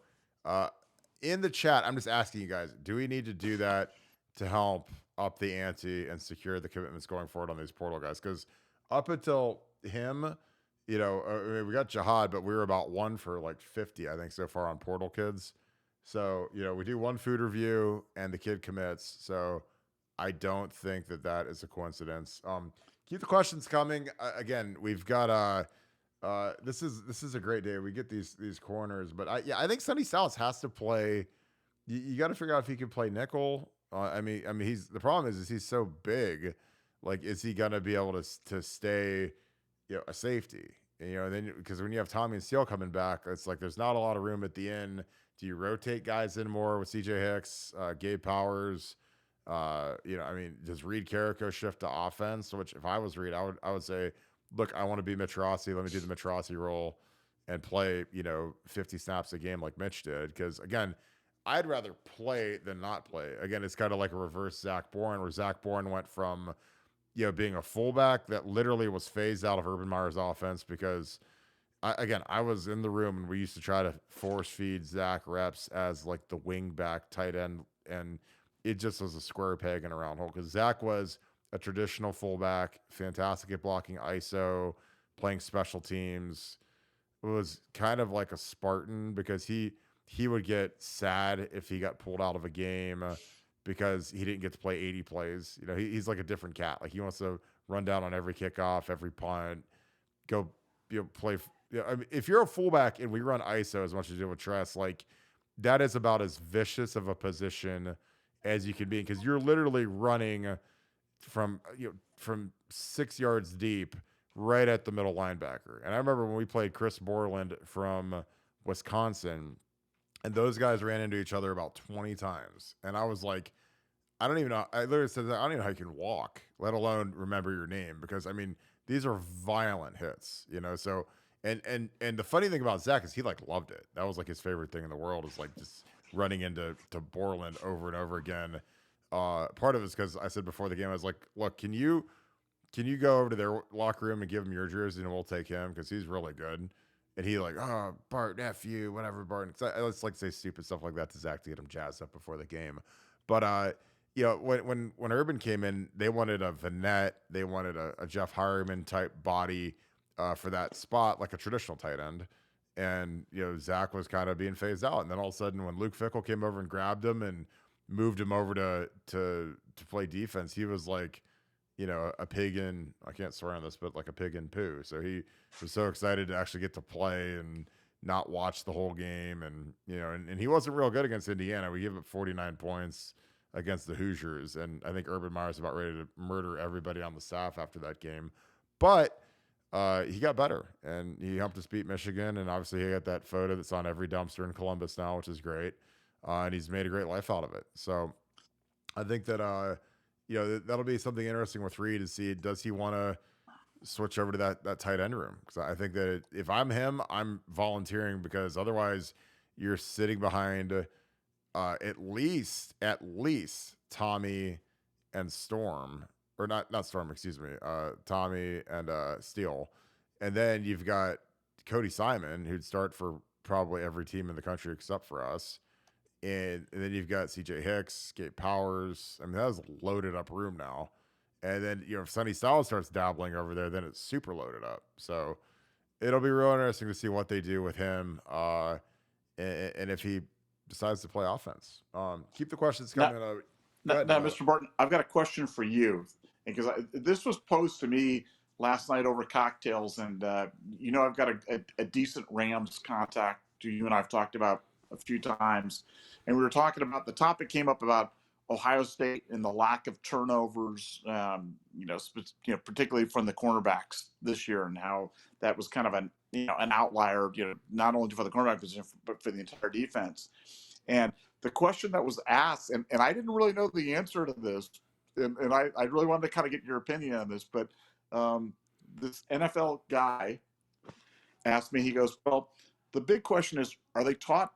in the chat, I'm just asking you guys, do we need to do that to help up the ante and secure the commitments going forward on these portal guys? Because up until him, we got Jihad, but we were about 1 for like 50, I think, so far on portal kids. So, we do 1 food review and the kid commits. So I don't think that is a coincidence. Keep the questions coming. Again, we've got this is a great day. We get these corners, but I think Sonny Salas has to play. You got to figure out if he can play nickel. The problem is he's so big. Like, is he gonna be able to stay, a safety? And then because when you have Tommy and Steele coming back, it's like there's not a lot of room at the end. Do you rotate guys in more with CJ Hicks, Gabe Powers? Does Reed Carrico shift to offense? Which if I was Reed, I would say, look, I want to be Mitch Rossi. Let me do the Mitch Rossi role and play, 50 snaps a game like Mitch did. Because again, I'd rather play than not play. Again, it's kind of like a reverse Zach Bourne, where Zach Bourne went from, being a fullback that literally was phased out of Urban Meyer's offense because, I was in the room and we used to try to force feed Zach reps as like the wing back tight end, and it just was a square peg in a round hole because Zach was a traditional fullback, fantastic at blocking ISO, playing special teams. It was kind of like a Spartan because he would get sad if he got pulled out of a game because he didn't get to play 80 plays. He's like a different cat. Like he wants to run down on every kickoff, every punt, go play. If you're a fullback and we run ISO as much as you do with Tress, like that is about as vicious of a position as you can be because you're literally running from 6 yards deep right at the middle linebacker. And I remember when we played Chris Borland from Wisconsin, and those guys ran into each other about 20 times. And I was like, I don't even know. I literally said, I don't even know how you can walk, let alone remember your name. Because, these are violent hits, So, and the funny thing about Zach is he, loved it. That was, his favorite thing in the world is, just running into Borland over and over again. Part of it is because I said before the game, I was like, look, can you go over to their locker room and give him your jersey and we'll take him because he's really good. And he Bart, F you, whatever, Bart. I just like to say stupid stuff like that to Zach to get him jazzed up before the game. But, when Urban came in, they wanted a Vanette. They wanted a Jeff Hireman type body for that spot, like a traditional tight end. And, Zach was kind of being phased out. And then all of a sudden when Luke Fickell came over and grabbed him and moved him over to play defense, he was like, a pig in, I can't swear on this, but like a pig in poo. So he was so excited to actually get to play and not watch the whole game. And, and he wasn't real good against Indiana. We gave up 49 points against the Hoosiers. And I think Urban Meyer's about ready to murder everybody on the staff after that game. But he got better and he helped us beat Michigan. And obviously he got that photo that's on every dumpster in Columbus now, which is great. And he's made a great life out of it. So I think that, that'll be something interesting with Reed to see, does he want to switch over to that tight end room? Because I think that if I'm him, I'm volunteering because otherwise you're sitting behind at least Tommy and Storm, or not Storm, excuse me, Tommy and Steele. And then you've got Cody Simon, who'd start for probably every team in the country except for us. And then you've got CJ Hicks, Gabe Powers. That was a loaded up room now. And then, if Sonny Styles starts dabbling over there, then it's super loaded up. So it'll be real interesting to see what they do with him, and if he decides to play offense. Keep the questions Now, coming. Go now, ahead. now, Mr. Barton, I've got a question for you, because this was posed to me last night over cocktails, and I've got a decent Rams contact who you and I've talked about a few times, and we were talking about, the topic came up about Ohio State and the lack of turnovers, particularly from the cornerbacks this year, and how that was kind of an outlier, not only for the cornerback position but for the entire defense. And the question that was asked, and I didn't really know the answer to this, and I really wanted to kind of get your opinion on this, but this NFL guy asked me, he goes, well, the big question is, are they taught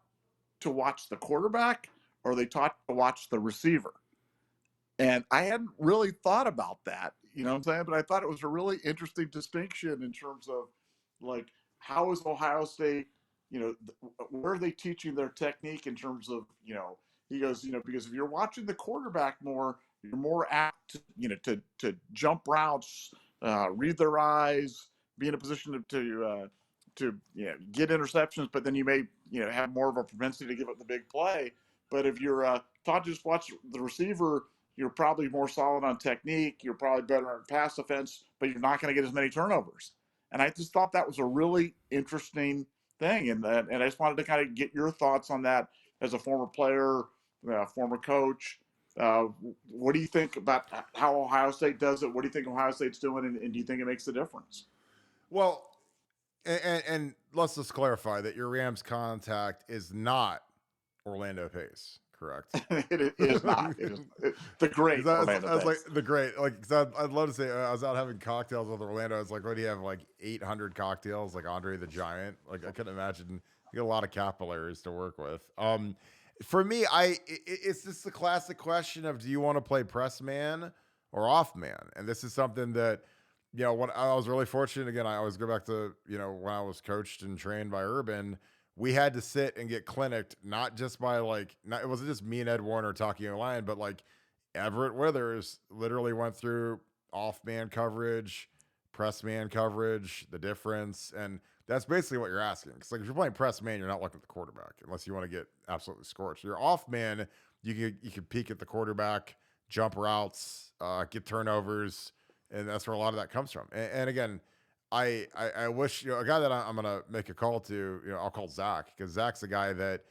to watch the quarterback, or are they taught to watch the receiver? And I hadn't really thought about that, you know what I'm saying? But I thought it was a really interesting distinction in terms of, like, how is Ohio State, where are they teaching their technique in terms of, he goes, because if you're watching the quarterback more, you're more apt to jump routes, read their eyes, be in a position to get interceptions, but then you may, have more of a propensity to give up the big play. But if you're taught to just watch the receiver, you're probably more solid on technique. You're probably better on pass defense, but you're not going to get as many turnovers. And I just thought that was a really interesting thing. And I just wanted to kind of get your thoughts on that as a former player, former coach. What do you think about how Ohio State does it? What do you think Ohio State's doing? And do you think it makes a difference? Well, and let's just clarify that your Rams contact is not Orlando Pace, correct? It is not. It is the great Orlando I was like, Pace. the great, like, I'd love to say, I was out having cocktails with Orlando. I was like, what do you have, like 800 cocktails, like Andre the Giant? Like, I couldn't imagine. You get a lot of capillaries to work with. For me, it's just the classic question of, do you want to play press man or off man? And this is something that, when I was really fortunate, again, I always go back to, when I was coached and trained by Urban, we had to sit and get clinicked, not just by it wasn't just me and Ed Warner talking a line, but like Everett Withers literally went through off man coverage, press man coverage, the difference. And that's basically what you're asking. Cause like, if you're playing press man, you're not looking at the quarterback unless you want to get absolutely scorched. You're off man. You can peek at the quarterback, jump routes, get turnovers. And that's where a lot of that comes from. And again, I wish, a guy that I'm going to make a call to, I'll call Zach, because Zach's the guy that,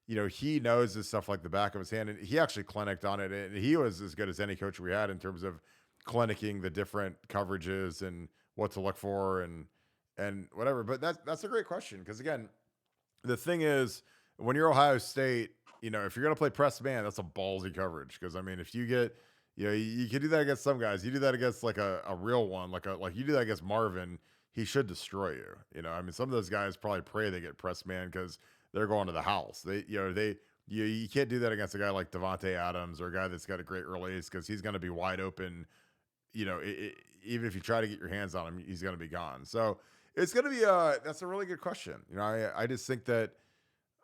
he knows this stuff like the back of his hand, and he actually clinicked on it. And he was as good as any coach we had in terms of clinicking the different coverages and what to look for and whatever. But that's a great question. Cause again, the thing is, when you're Ohio State, if you're going to play press man, that's a ballsy coverage. Cause I mean, if you get, you can do that against some guys. You do that against like a real one, like you do that against Marvin, he should destroy you. I mean, some of those guys probably pray they get press man because they're going to the house. You can't do that against a guy like Devontae Adams or a guy that's got a great release, because he's going to be wide open. Even if you try to get your hands on him, he's going to be gone. So it's going to be that's a really good question. I just think that,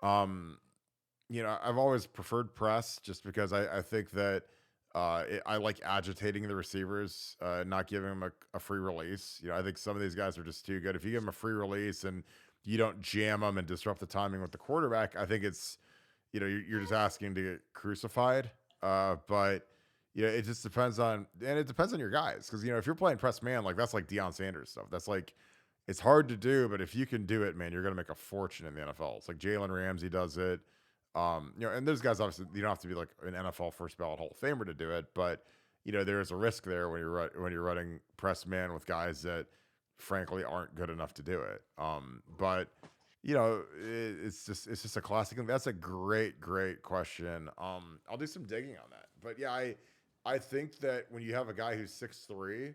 I've always preferred press just because I think that, I like agitating the receivers, not giving them a free release. I think some of these guys are just too good. If you give them a free release and you don't jam them and disrupt the timing with the quarterback, I think it's, you're just asking to get crucified. But it just depends on, and it depends on your guys. Cause if you're playing press man, like that's like Deion Sanders stuff. That's like, it's hard to do, but if you can do it, man, you're going to make a fortune in the NFL. It's like Jalen Ramsey does it. And those guys, obviously, you don't have to be like an NFL first ballot Hall of Famer to do it, but there is a risk there when you're running press man with guys that frankly aren't good enough to do it. But it's just a classic. That's a great question. I'll do some digging on that. But yeah, I think that when you have a guy who's 6'3",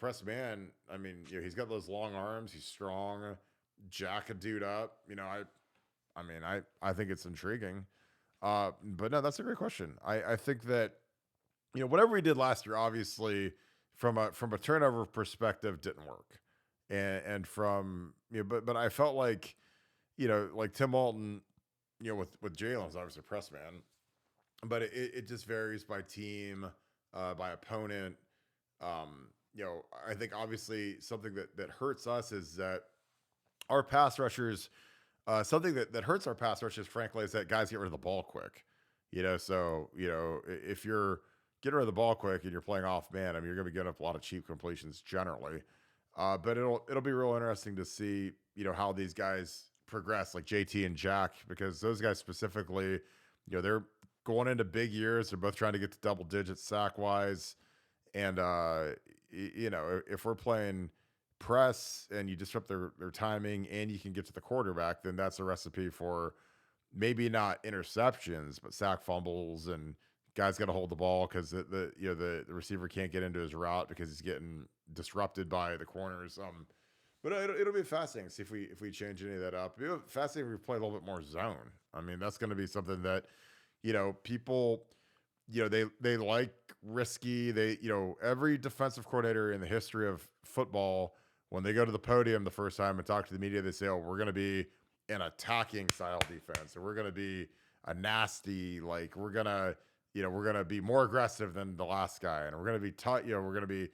press man, I mean, he's got those long arms, he's strong, jack a dude up. I think it's intriguing. But no, that's a great question. I think that, whatever we did last year, obviously from a turnover perspective didn't work. And from, but I felt like, like Tim Walton, with Jalen's obviously press man, but it just varies by team, by opponent. I think obviously something that hurts us is that our pass rushers, something that hurts our pass rushers, frankly, is that guys get rid of the ball quick. So if you're getting rid of the ball quick and you're playing off man, I mean, you're going to be getting up a lot of cheap completions generally. But it'll be real interesting to see how these guys progress, like JT and Jack, because those guys specifically, they're going into big years. They're both trying to get to double digits sack wise, and if we're playing press and you disrupt their timing and you can get to the quarterback, then that's a recipe for maybe not interceptions, but sack fumbles, and guys got to hold the ball because the receiver can't get into his route because he's getting disrupted by the corners. But it'll be fascinating to see if we change any of that up. It'll be fascinating if we play a little bit more zone. I mean, that's going to be something that people they like risky. Every defensive coordinator in the history of football, when they go to the podium the first time and talk to the media, they say, "Oh, we're going to be an attacking style defense, or we're going to be a nasty, like we're gonna be more aggressive than the last guy, and we're going to be we're going to be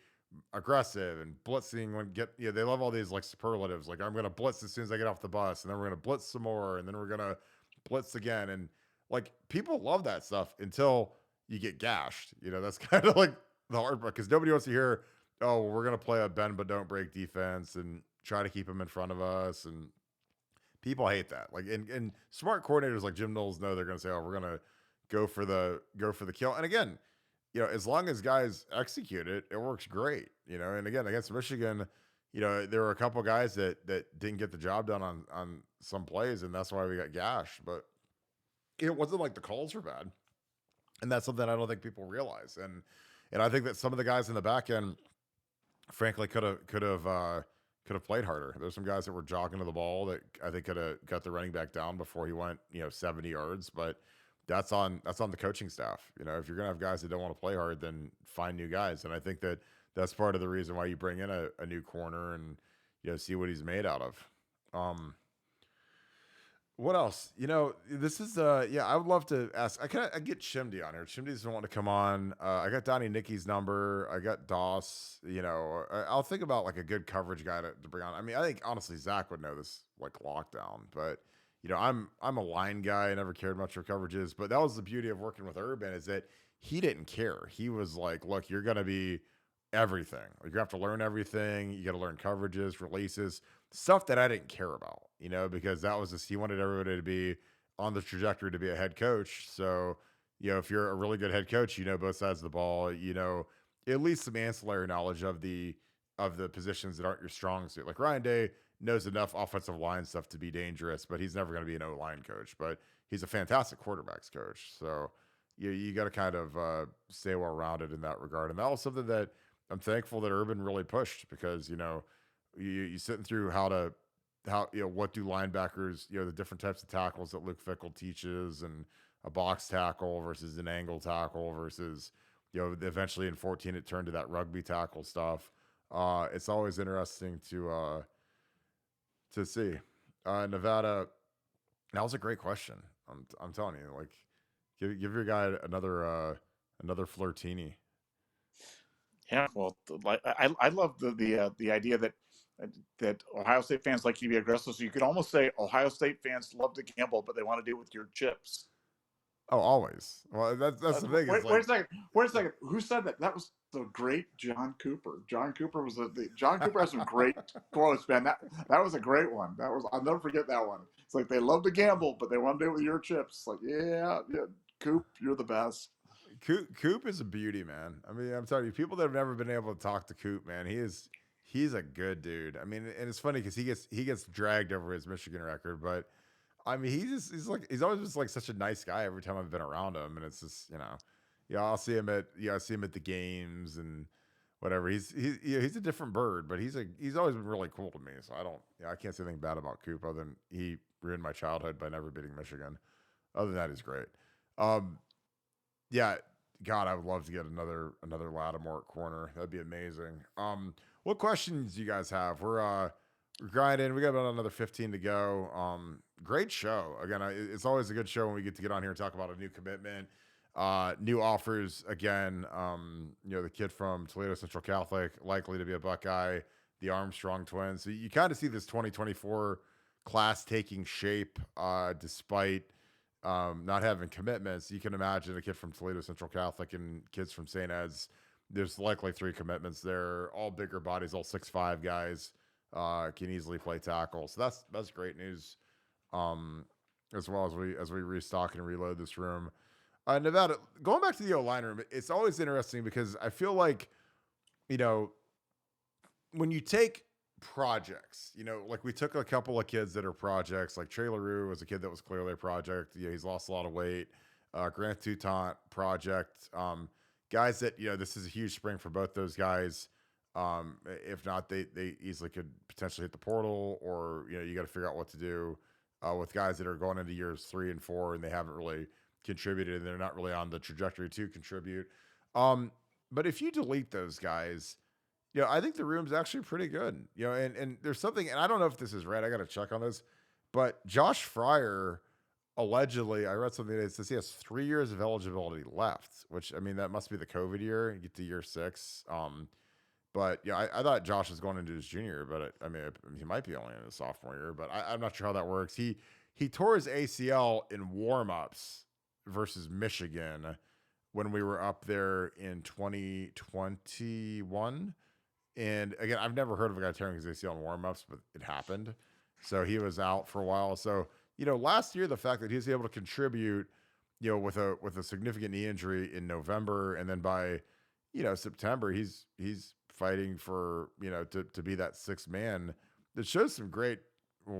aggressive and blitzing they love all these like superlatives, like I'm going to blitz as soon as I get off the bus, and then we're going to blitz some more, and then we're going to blitz again." And like people love that stuff until you get gashed. That's kind of like the hard part, because nobody wants to hear, "Oh, we're going to play a bend but don't break defense and try to keep them in front of us." And people hate that. Like, and smart coordinators like Jim Knowles know they're going to say, "Oh, we're going to go for the kill." And again, as long as guys execute it, it works great. And again, against Michigan, there were a couple guys that didn't get the job done on some plays, and that's why we got gashed. But it wasn't like the calls were bad. And that's something I don't think people realize. And I think that some of the guys in the back end, frankly, could have played harder. There's some guys that were jogging to the ball that I think could have got the running back down before he went 70 yards. But that's on the coaching staff. If you're gonna have guys that don't want to play hard, then find new guys. And I think that's part of the reason why you bring in a new corner and see what he's made out of. What else? This is I would love to ask. I get Chimdy on here. Chimdy doesn't want to come on. I got Donnie Nicky's number. I got Doss. I'll think about like a good coverage guy to bring on. I mean, I think honestly Zach would know this like lockdown, but I'm a line guy. I never cared much for coverages, but that was the beauty of working with Urban, is that he didn't care. He was like, "Look, you're gonna be everything. Like, you have to learn everything. You got to learn coverages, releases, stuff that I didn't care about, because that was he wanted everybody to be on the trajectory to be a head coach. So, if you're a really good head coach, both sides of the ball, at least some ancillary knowledge of the positions that aren't your strong suit. Like Ryan Day knows enough offensive line stuff to be dangerous, but he's never going to be an O-line coach, but he's a fantastic quarterbacks coach. So you got to kind of stay well-rounded in that regard. And that was something that I'm thankful that Urban really pushed, because, you sitting through what do linebackers, the different types of tackles that Luke Fickell teaches, and a box tackle versus an angle tackle versus, eventually in 14 it turned to that rugby tackle stuff. It's always interesting to see. Nevada, that was a great question. I'm telling you, like, give your guy another Flirtini. Yeah, well, I love the idea that Ohio State fans like to be aggressive. So you could almost say Ohio State fans love to gamble, but they want to do it with your chips. Oh, always. Well, that's the thing. Wait a second. Who said that? That was the great John Cooper. John Cooper John Cooper has some great quotes, man. That was a great one. I'll never forget that one. It's like they love to gamble, but they want to do it with your chips. Like, yeah, Coop, you're the best. Coop is a beauty, man. I mean, I'm telling you, people that have never been able to talk to Coop, man, he's a good dude. I mean, and it's funny because he gets dragged over his Michigan record, but I mean, he's always just like such a nice guy every time I've been around him, and it's just I'll see him at the games and whatever. He's a different bird, but he's always been really cool to me. So I can't say anything bad about Coop other than he ruined my childhood by never beating Michigan. Other than that, he's great. Yeah, God, I would love to get another Lattimore at corner. That'd be amazing. What questions do you guys have? We're grinding. We got about another 15 to go. Great show. Again, it's always a good show when we get on here and talk about a new commitment. New offers again. The kid from Toledo Central Catholic, likely to be a Buckeye, the Armstrong twins. So you kind of see this 2024 class taking shape, despite not having commitments. You can imagine a kid from Toledo Central Catholic and kids from St. Ed's. There's likely 3 commitments there, all bigger bodies, all 6'5" guys, can easily play tackle. So that's great news. As well as we restock and reload this room. Nevada, going back to the O-line room, it's always interesting because I feel like, when you take projects, like we took a couple of kids that are projects, like Trey LaRue was a kid that was clearly a project. He's lost a lot of weight. Grant Toutant project. Guys that, this is a huge spring for both those guys. If not, they easily could potentially hit the portal, or, you got to figure out what to do with guys that are going into years 3 and 4 and they haven't really contributed and they're not really on the trajectory to contribute. But if you delete those guys, I think the room's actually pretty good. And there's something, and I don't know if this is right, I got to check on this, but Josh Fryer, allegedly, I read something that says he has 3 years of eligibility left, which, I mean, that must be the COVID year. You get to year 6. But yeah, I thought Josh was going into his junior, but he might be only in his sophomore year, but I'm not sure how that works. He tore his ACL in warmups versus Michigan when we were up there in 2021. And again, I've never heard of a guy tearing his ACL in warmups, but it happened. So he was out for a while. So, last year, the fact that he was able to contribute, with a significant knee injury in November, and then by, September, he's fighting for, to be that 6th man. That shows some great,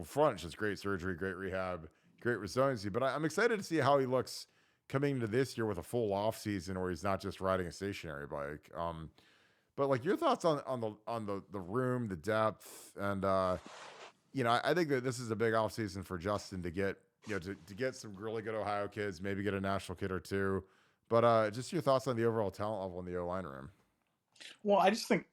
front, just great surgery, great rehab, great resiliency. But I'm excited to see how he looks coming into this year with a full off season where he's not just riding a stationary bike. But like your thoughts on the room, the depth, and I think that this is a big off season for Justin to get to get some really good Ohio kids, maybe get a national kid or two. But just your thoughts on the overall talent level in the O-line room. Well, I just think,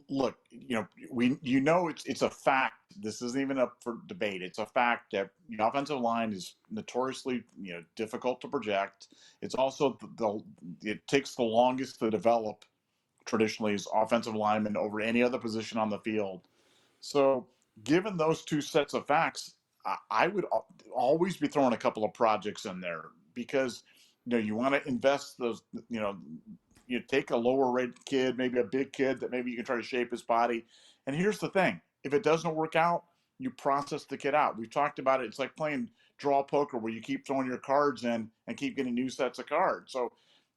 look, it's a fact. This isn't even up for debate. It's a fact that the offensive line is notoriously, difficult to project. It's also it takes the longest to develop traditionally as offensive linemen over any other position on the field. So given those two sets of facts, I would always be throwing a couple of projects in there because, you want to invest those, you take a lower rated kid, maybe a big kid that maybe you can try to shape his body. And here's the thing, if it doesn't work out, you process the kid out. We've talked about it. It's like playing draw poker where you keep throwing your cards in and keep getting new sets of cards. So,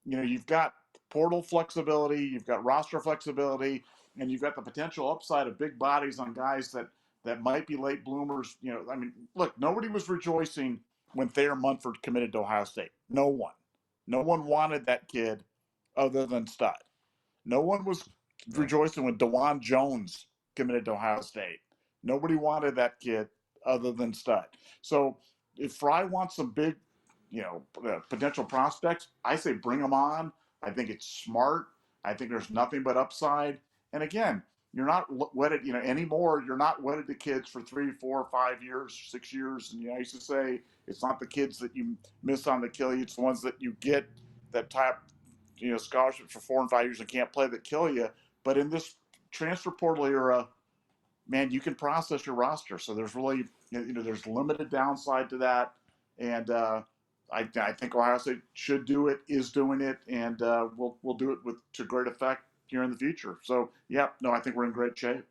you've got portal flexibility, you've got roster flexibility, and you've got the potential upside of big bodies on guys that might be late bloomers. Look, nobody was rejoicing when Thayer Munford committed to Ohio State. No one wanted that kid other than stud. No one was rejoicing when Dawand Jones committed to Ohio State. Nobody wanted that kid other than stud. So if Fry wants some big, potential prospects, I say bring them on. I think it's smart. I think there's nothing but upside. And again, you're not wedded, anymore. You're not wedded to kids for 3, 4, 5 years, 6 years. And I used to say it's not the kids that you miss on that kill you. It's the ones that you get that type, scholarships for 4 and 5 years and can't play that kill you. But in this transfer portal era, man, you can process your roster. So there's really, there's limited downside to that. And I think Ohio State should do it, is doing it, and we'll do it to great effect here in the future. So, I think we're in great shape.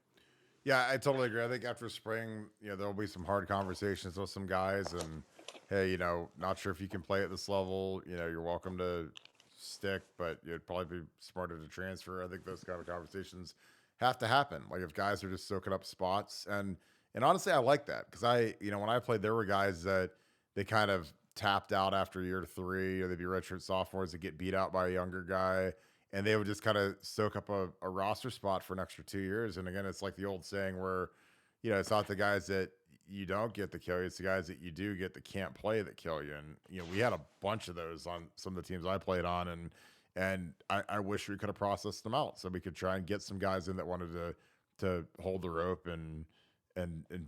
Yeah, I totally agree. I think after spring, there'll be some hard conversations with some guys, and hey, not sure if you can play at this level. You're welcome to stick, but it'd probably be smarter to transfer. I think those kind of conversations have to happen. Like if guys are just soaking up spots, and honestly, I like that because when I played, there were guys that they kind of tapped out after year 3, or they'd be redshirt sophomores that get beat out by a younger guy, and they would just kind of soak up a roster spot for an extra 2 years. And again, it's like the old saying where, it's not the guys that you don't get that kill you, it's the guys that you do get that can't play that kill you. And we had a bunch of those on some of the teams I played on, and I wish we could have processed them out so we could try and get some guys in that wanted to hold the rope and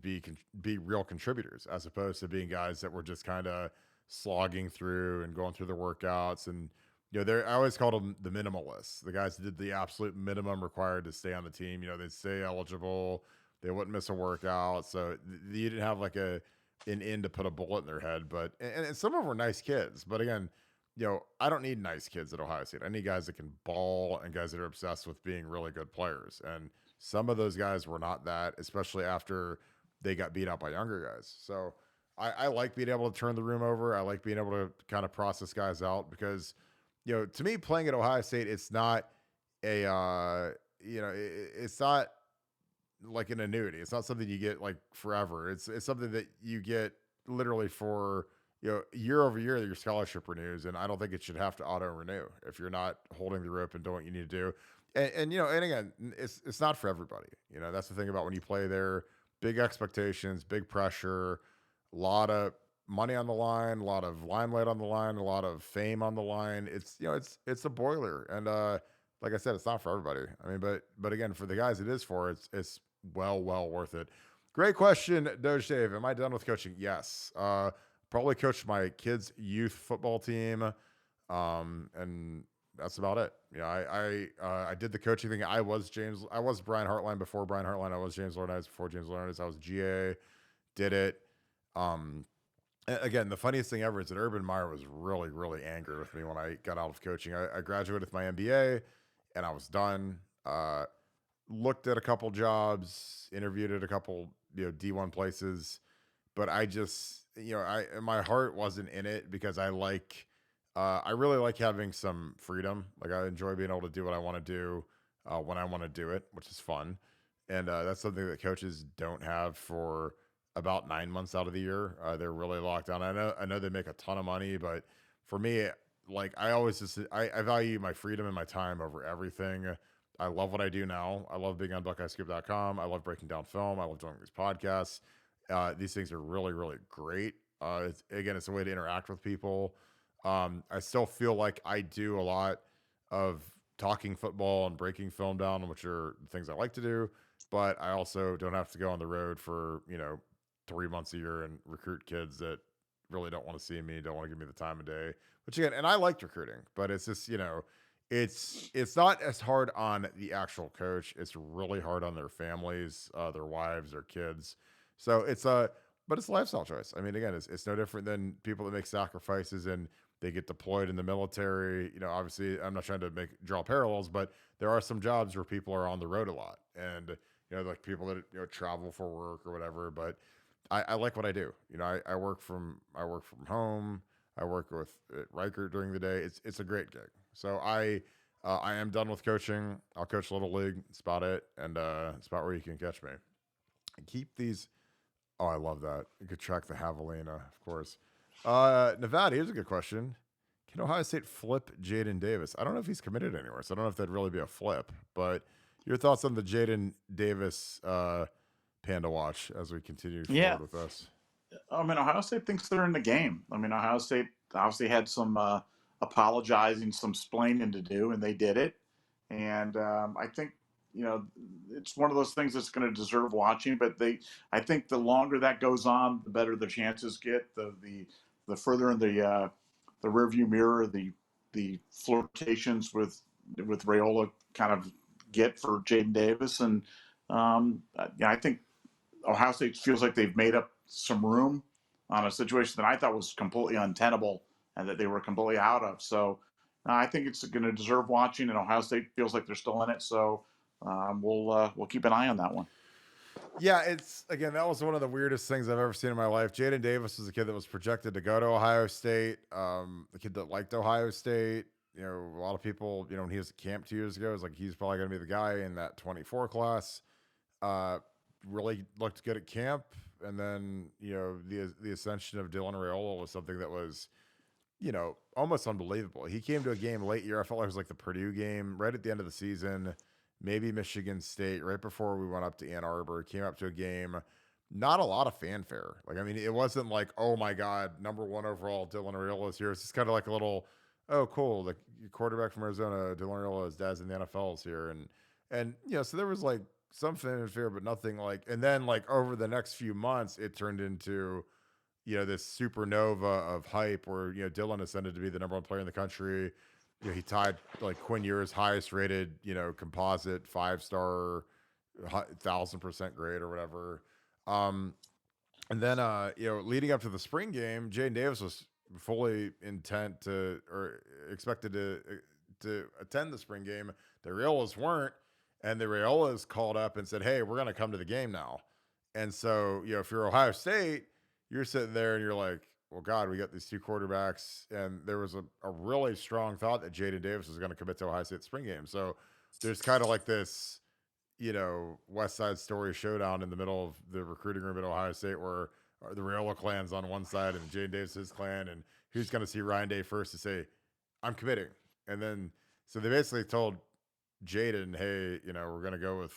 be real contributors, as opposed to being guys that were just kind of slogging through and going through the workouts. And, I always called them the minimalists, the guys that did the absolute minimum required to stay on the team. They'd stay eligible. They wouldn't miss a workout. So you didn't have like an in to put a bullet in their head. But, and some of them were nice kids. But again, I don't need nice kids at Ohio State. I need guys that can ball and guys that are obsessed with being really good players. And some of those guys were not that, especially after they got beat out by younger guys. So I like being able to turn the room over. I like being able to kind of process guys out because, to me, playing at Ohio State, it's not it's not like an annuity. It's not something you get like forever. It's something that you get literally for, year over year that your scholarship renews. And I don't think it should have to auto renew if you're not holding the rope and doing what you need to do. And again, it's not for everybody. That's the thing about when you play there, big expectations, big pressure, a lot of money on the line, a lot of limelight on the line, a lot of fame on the line. It's a boiler. And, like I said, it's not for everybody. I mean, but again, for the guys it is for, it's well worth it. Great question, Doge Dave. Am I done with coaching? Yes. Probably coached my kids' youth football team. And that's about it. I did the coaching thing. I was Brian Hartline before Brian Hartline. I was James Laurinaitis before James Laurinaitis. I was GA, did it. Again, the funniest thing ever is that Urban Meyer was really, really angry with me when I got out of coaching. I graduated with my MBA and I was done. Looked at a couple jobs, interviewed at a couple, D1 places, but I just, my heart wasn't in it because I really like having some freedom. Like I enjoy being able to do what I want to do when I want to do it, which is fun. And that's something that coaches don't have for about 9 months out of the year. They're really locked down. I know they make a ton of money, but for me, like I always I value my freedom and my time over everything. I love what I do now. I love being on BuckeyeScoop.com. I love breaking down film. I love doing these podcasts. These things are really, really great. It's a way to interact with people. I still feel like I do a lot of talking football and breaking film down, which are things I like to do, but I also don't have to go on the road for, 3 months a year and recruit kids that really don't want to see me, don't want to give me the time of day, which again, and I liked recruiting, but it's just, it's not as hard on the actual coach. It's really hard on their families, their wives, their kids. So but it's a lifestyle choice. I mean, again, it's no different than people that make sacrifices and they get deployed in the military. Obviously I'm not trying to draw parallels, but there are some jobs where people are on the road a lot and, like people that, travel for work or whatever, but I like what I do. I work from home. I work with Riker during the day. It's a great gig. So I am done with coaching. I'll coach Little League. That's about it. And it's about where you can catch me. Keep these. Oh, I love that. You could track the javelina, of course. Nevada, here's a good question. Can Ohio State flip Jaden Davis? I don't know if he's committed anywhere, so I don't know if that'd really be a flip. But your thoughts on the Jaden Davis Panda Watch as we continue forward with us? I mean, Ohio State thinks they're in the game. I mean, Ohio State obviously had some apologizing, some splaining to do, and they did it. And I think, it's one of those things that's going to deserve watching. But I think the longer that goes on, the better the chances get. The further in the rearview mirror, the flirtations with Raiola kind of get for Jaden Davis, and I think Ohio State feels like they've made up some room on a situation that I thought was completely untenable and that they were completely out of. So I think it's going to deserve watching, and Ohio State feels like they're still in it. So we'll keep an eye on that one. Yeah, that was one of the weirdest things I've ever seen in my life. Jaden Davis was a kid that was projected to go to Ohio State, a kid that liked Ohio State. A lot of people, when he was at camp 2 years ago, it was like he's probably going to be the guy in that 24 class. Really looked good at camp, and then the ascension of Dylan Raiola was something that was almost unbelievable. He came to a game late year. I felt like it was like the Purdue game right at the end of the season, maybe Michigan State right before we went up to Ann Arbor. Came up to a game, not a lot of fanfare. Like, I mean, it wasn't like, oh my God, number 1 overall Dylan Raiola is here. It's just kind of like a little, oh cool, the quarterback from Arizona, Dylan Raiola, his dad's in the NFL is here, and so there was like some fanfare, but nothing like. And then like over the next few months, it turned into, this supernova of hype where, Dylan ascended to be the number one player in the country. He tied like Quinn Ewers' highest rated, composite 5-star, 1,000% grade or whatever. And then, leading up to the spring game, Jaden Davis was fully intent to, or expected to attend the spring game. The Rayolas weren't, and the Rayolas called up and said, "Hey, we're going to come to the game now." And so, if you're Ohio State, you're sitting there and you're like, "Well, God, we got these two quarterbacks," and there was a really strong thought that Jaden Davis was going to commit to Ohio State spring game. So there's kind of like this, West Side Story showdown in the middle of the recruiting room at Ohio State, where the Rayola clan's on one side and Jaden Davis's clan, and who's going to see Ryan Day first to say, "I'm committing." And then, so they basically told Jaden, "Hey, we're going to go with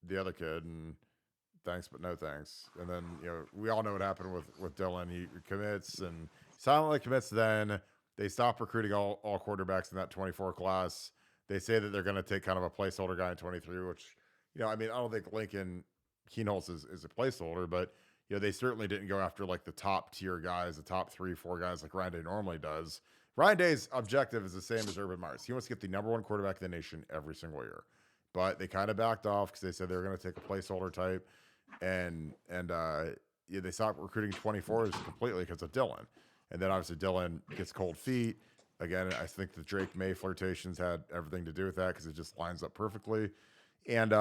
the other kid, and thanks, but no thanks." And then, we all know what happened with Dylan. He commits and silently commits. Then they stop recruiting all quarterbacks in that 24 class. They say that they're going to take kind of a placeholder guy in 23, which, I don't think Lincoln Keenholz is a placeholder, but, they certainly didn't go after like the top tier guys, the top 3-4 guys like Ryan Day normally does. Ryan Day's objective is the same as Urban Meyer's. He wants to get the number one quarterback in the nation every single year. But they kind of backed off because they said they were going to take a placeholder type, and they stopped recruiting 24s completely because of Dylan. And then obviously Dylan gets cold feet. Again, I think the Drake May flirtations had everything to do with that because it just lines up perfectly. And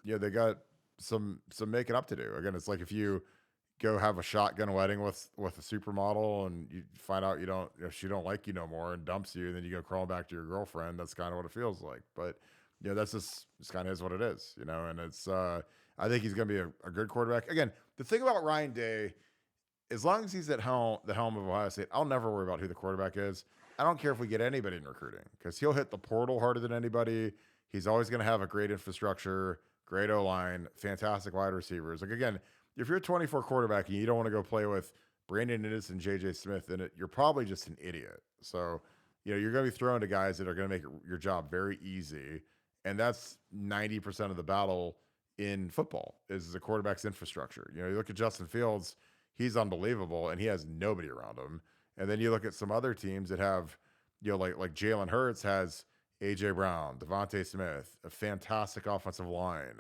they got some making up to do. Again, it's like if you go have a shotgun wedding with a supermodel and you find out she don't like you no more and dumps you, and then you go crawling back to your girlfriend. That's kind of what it feels like. But that's just kind of is what it is, and it's I think he's going to be a good quarterback. Again, the thing about Ryan Day, as long as he's at the helm of Ohio State, I'll never worry about who the quarterback is. I don't care if we get anybody in recruiting because he'll hit the portal harder than anybody. He's always going to have a great infrastructure, great O-line, fantastic wide receivers. Like, again, if you're a 24 quarterback and you don't want to go play with Brandon Inniss and J.J. Smith, then you're probably just an idiot. So, you're going to be thrown to guys that are going to make your job very easy. And that's 90% of the battle in football is the quarterback's infrastructure. You look at Justin Fields, he's unbelievable, and he has nobody around him. And then you look at some other teams that have, like Jalen Hurts has A.J. Brown, Devontae Smith, a fantastic offensive line,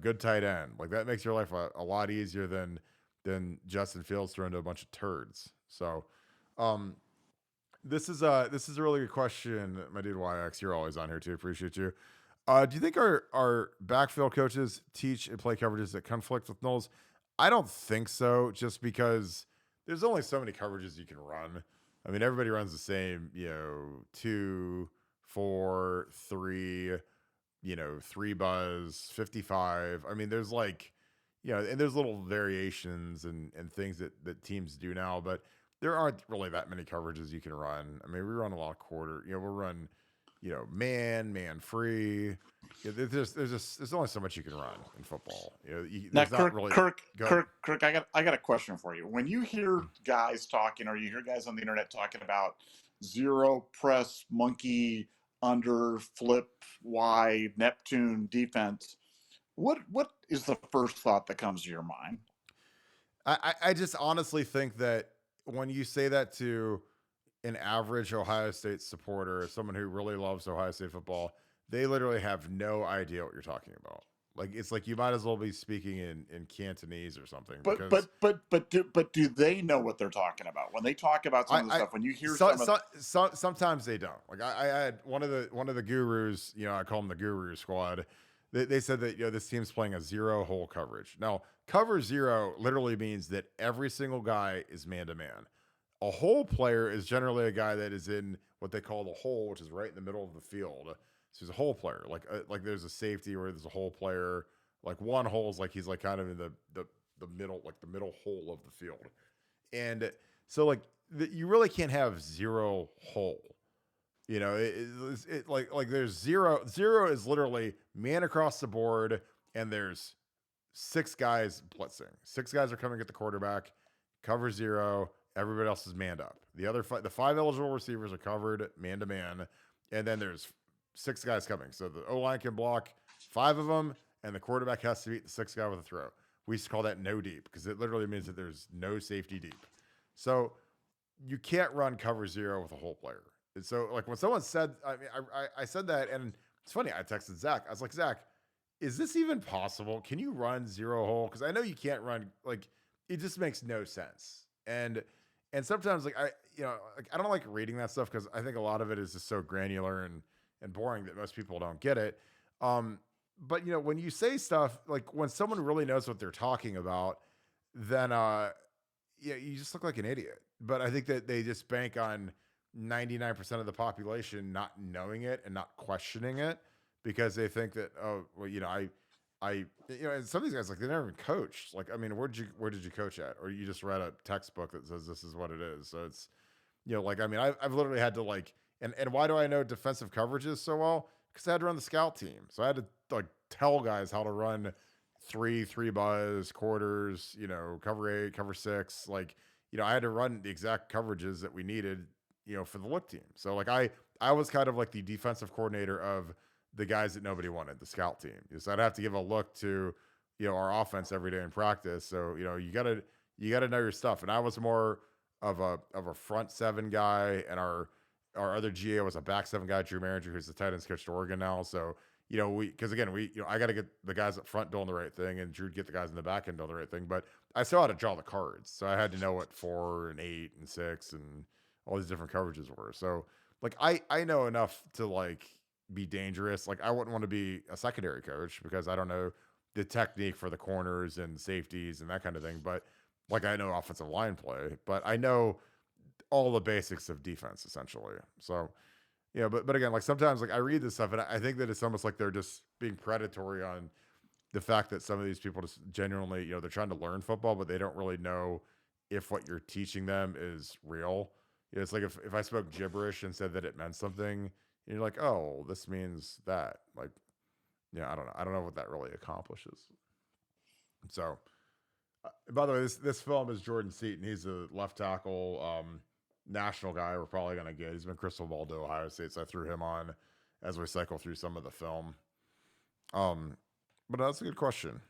good tight end. Like, that makes your life a lot easier than Justin Fields throwing to a bunch of turds. So, this is a really good question, my dude YX. You're always on here too. Appreciate you. Do you think our backfield coaches teach and play coverages that conflict with nulls? I don't think so, just because there's only so many coverages you can run. I mean, everybody runs the same, 2, 4, 3, 3 buzz, 55. I mean, there's like, and there's little variations and things that teams do now, but there aren't really that many coverages you can run. I mean, we run a lot of quarter, we'll run, man free. There's only so much you can run in football. Now, Kirk, I got a question for you. When you hear guys talking, or you hear guys on the internet talking about zero press, monkey, under, flip, wide, Neptune defense, what is the first thought that comes to your mind? I just honestly think that when you say that to an average Ohio State supporter, someone who really loves Ohio State football, they literally have no idea what you're talking about. Like, it's like you might as well be speaking in Cantonese or something. But do they know what they're talking about when they talk about some of the stuff? When you hear sometimes they don't. Like, I had one of the gurus, I call them the Guru Squad. They said that this team's playing a zero hole coverage. Now, cover zero literally means that every single guy is man to man. A hole player is generally a guy that is in what they call the hole, which is right in the middle of the field. So he's a hole player. Like there's a safety where there's a hole player. Like, one hole is like he's like kind of in the middle, like the middle hole of the field. And so like you really can't have zero hole. Like there's zero. Zero is literally man across the board, and there's 6 guys blitzing. 6 guys are coming at the quarterback. Cover zero. Everybody else is manned up. The 5 eligible receivers are covered man to man, and then there's 6 guys coming. So the O-line can block 5 of them, and the quarterback has to beat the 6th guy with a throw. we used to call that no deep because it literally means that there's no safety deep. So you can't run cover zero with a hole player. And so like when someone said, I mean, I said that, and it's funny. I texted Zach. I was like, Zach, is this even possible? Can you run zero hole? Because I know you can't run. Like it just makes no sense. And sometimes like I don't like reading that stuff because I think a lot of it is just so granular and boring that most people don't get it. But when you say stuff like when someone really knows what they're talking about, then yeah, you just look like an idiot. But I think that they just bank on 99% of the population not knowing it and not questioning it because they think that, oh, well, and some of these guys, like, they never even coached. Like, I mean, where did you coach at? Or you just read a textbook that says this is what it is. So it's, like, I mean, I've literally had to like, and why do I know defensive coverages so well? Because I had to run the scout team. So I had to like tell guys how to run three buzz, quarters, cover 8, cover 6. Like, I had to run the exact coverages that we needed, for the look team. So like I was kind of like the defensive coordinator of the guys that nobody wanted, the scout team. So I'd have to give a look to, our offense every day in practice. So, you gotta know your stuff. And I was more of a front 7 guy, and our other GA was a back 7 guy, Drew Manager, who's the tight ends coach at Oregon now. So, because again, I got to get the guys up front doing the right thing, and Drew get the guys in the back end doing the right thing. But I still had to draw the cards, so I had to know what 4 and 8 and 6 and all these different coverages were. So, like, I know enough to like be dangerous. Like, I wouldn't want to be a secondary coach because I don't know the technique for the corners and safeties and that kind of thing. But like, I know offensive line play, but I know all the basics of defense essentially. So. Yeah, but again, like sometimes like I read this stuff and I think that it's almost like they're just being predatory on the fact that some of these people just genuinely, they're trying to learn football, but they don't really know if what you're teaching them is real. It's like if I spoke gibberish and said that it meant something, and you're like, oh, this means that. Like, I don't know. I don't know what that really accomplishes. So, by the way, this film is Jordan Seaton. He's a left tackle. National guy we're probably going to get. He's been crystal ball to Ohio State, so I threw him on as we cycle through some of the film. But that's a good question.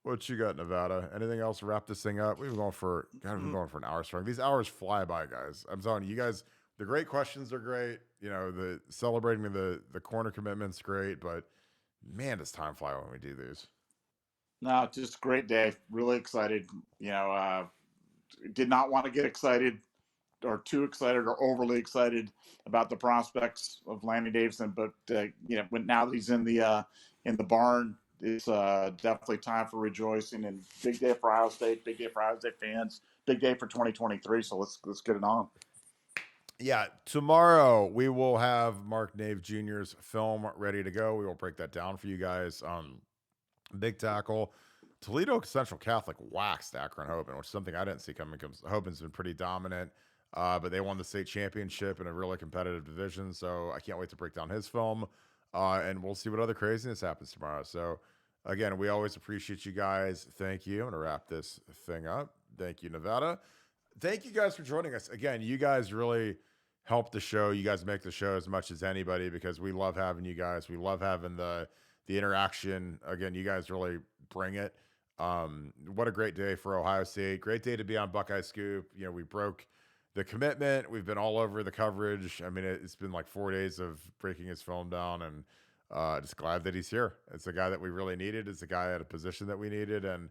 What you got, Nevada? Anything else to wrap this thing up? We've been going for an hour strong. These hours fly by, guys. I'm telling you guys, the great questions are great. The celebrating the corner commitment's great, but man, does time fly when we do these. No, just a great day. Really excited. Did not want to get excited or too excited or overly excited about the prospects of Lanny Davison, but when now that he's in the barn, it's definitely time for rejoicing, and big day for Ohio State, big day for Ohio State fans, big day for 2023. So let's get it on. Yeah, tomorrow we will have Mark Nave Jr.'s film ready to go. We will break that down for you guys. Big tackle. Toledo Central Catholic waxed Akron Hoban, which is something I didn't see coming because Hoban's been pretty dominant, but they won the state championship in a really competitive division, so I can't wait to break down his film, and we'll see what other craziness happens tomorrow. So, again, we always appreciate you guys. Thank you. I'm going to wrap this thing up. Thank you, Nevada. Thank you guys for joining us. Again, you guys really help the show. You guys make the show as much as anybody because we love having you guys. We love having the interaction. Again, you guys really bring it. What a great day for Ohio State. Great day to be on Buckeye Scoop. We broke the commitment. We've been all over the coverage. I mean, it's been like 4 days of breaking his film down, and just glad that he's here. It's a guy that we really needed. It's a guy at a position that we needed, and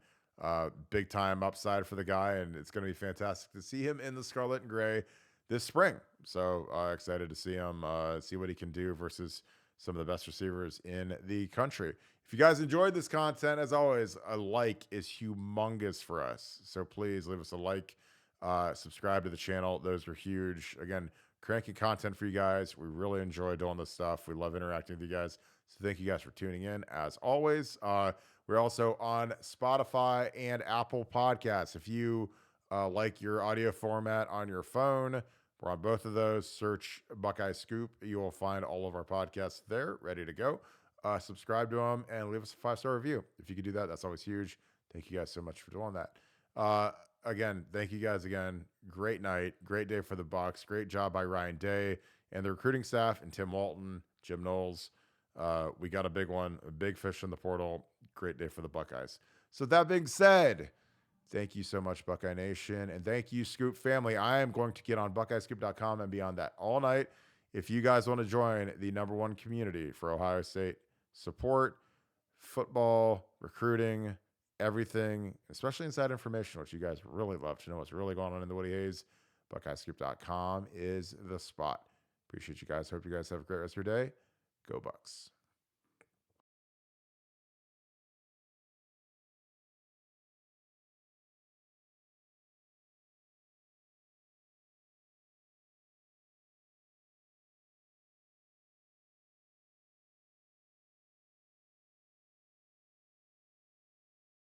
big time upside for the guy. And it's going to be fantastic to see him in the scarlet and gray this spring. So excited to see him, see what he can do versus some of the best receivers in the country. If you guys enjoyed this content, as always, a like is humongous for us. So please leave us a like, subscribe to the channel. Those are huge. Again, cranky content for you guys. We really enjoy doing this stuff. We love interacting with you guys. So thank you guys for tuning in. As always, we're also on Spotify and Apple Podcasts. If you like your audio format on your phone, we're on both of those. Search Buckeye Scoop. You will find all of our podcasts there, ready to go. Subscribe to them and leave us a 5-star review. If you could do that, that's always huge. Thank you guys so much for doing that. Again, thank you guys again. Great night. Great day for the Bucs. Great job by Ryan Day and the recruiting staff and Tim Walton, Jim Knowles. We got a big one, a big fish in the portal. Great day for the Buckeyes. So that being said, thank you so much, Buckeye Nation, and thank you, Scoop family. I am going to get on BuckeyeScoop.com and be on that all night. If you guys want to join the #1 community for Ohio State support, football, recruiting, everything, especially inside information, which you guys really love to know what's really going on in the Woody Hayes, BuckeyeScoop.com is the spot. Appreciate you guys. Hope you guys have a great rest of your day. Go Bucks.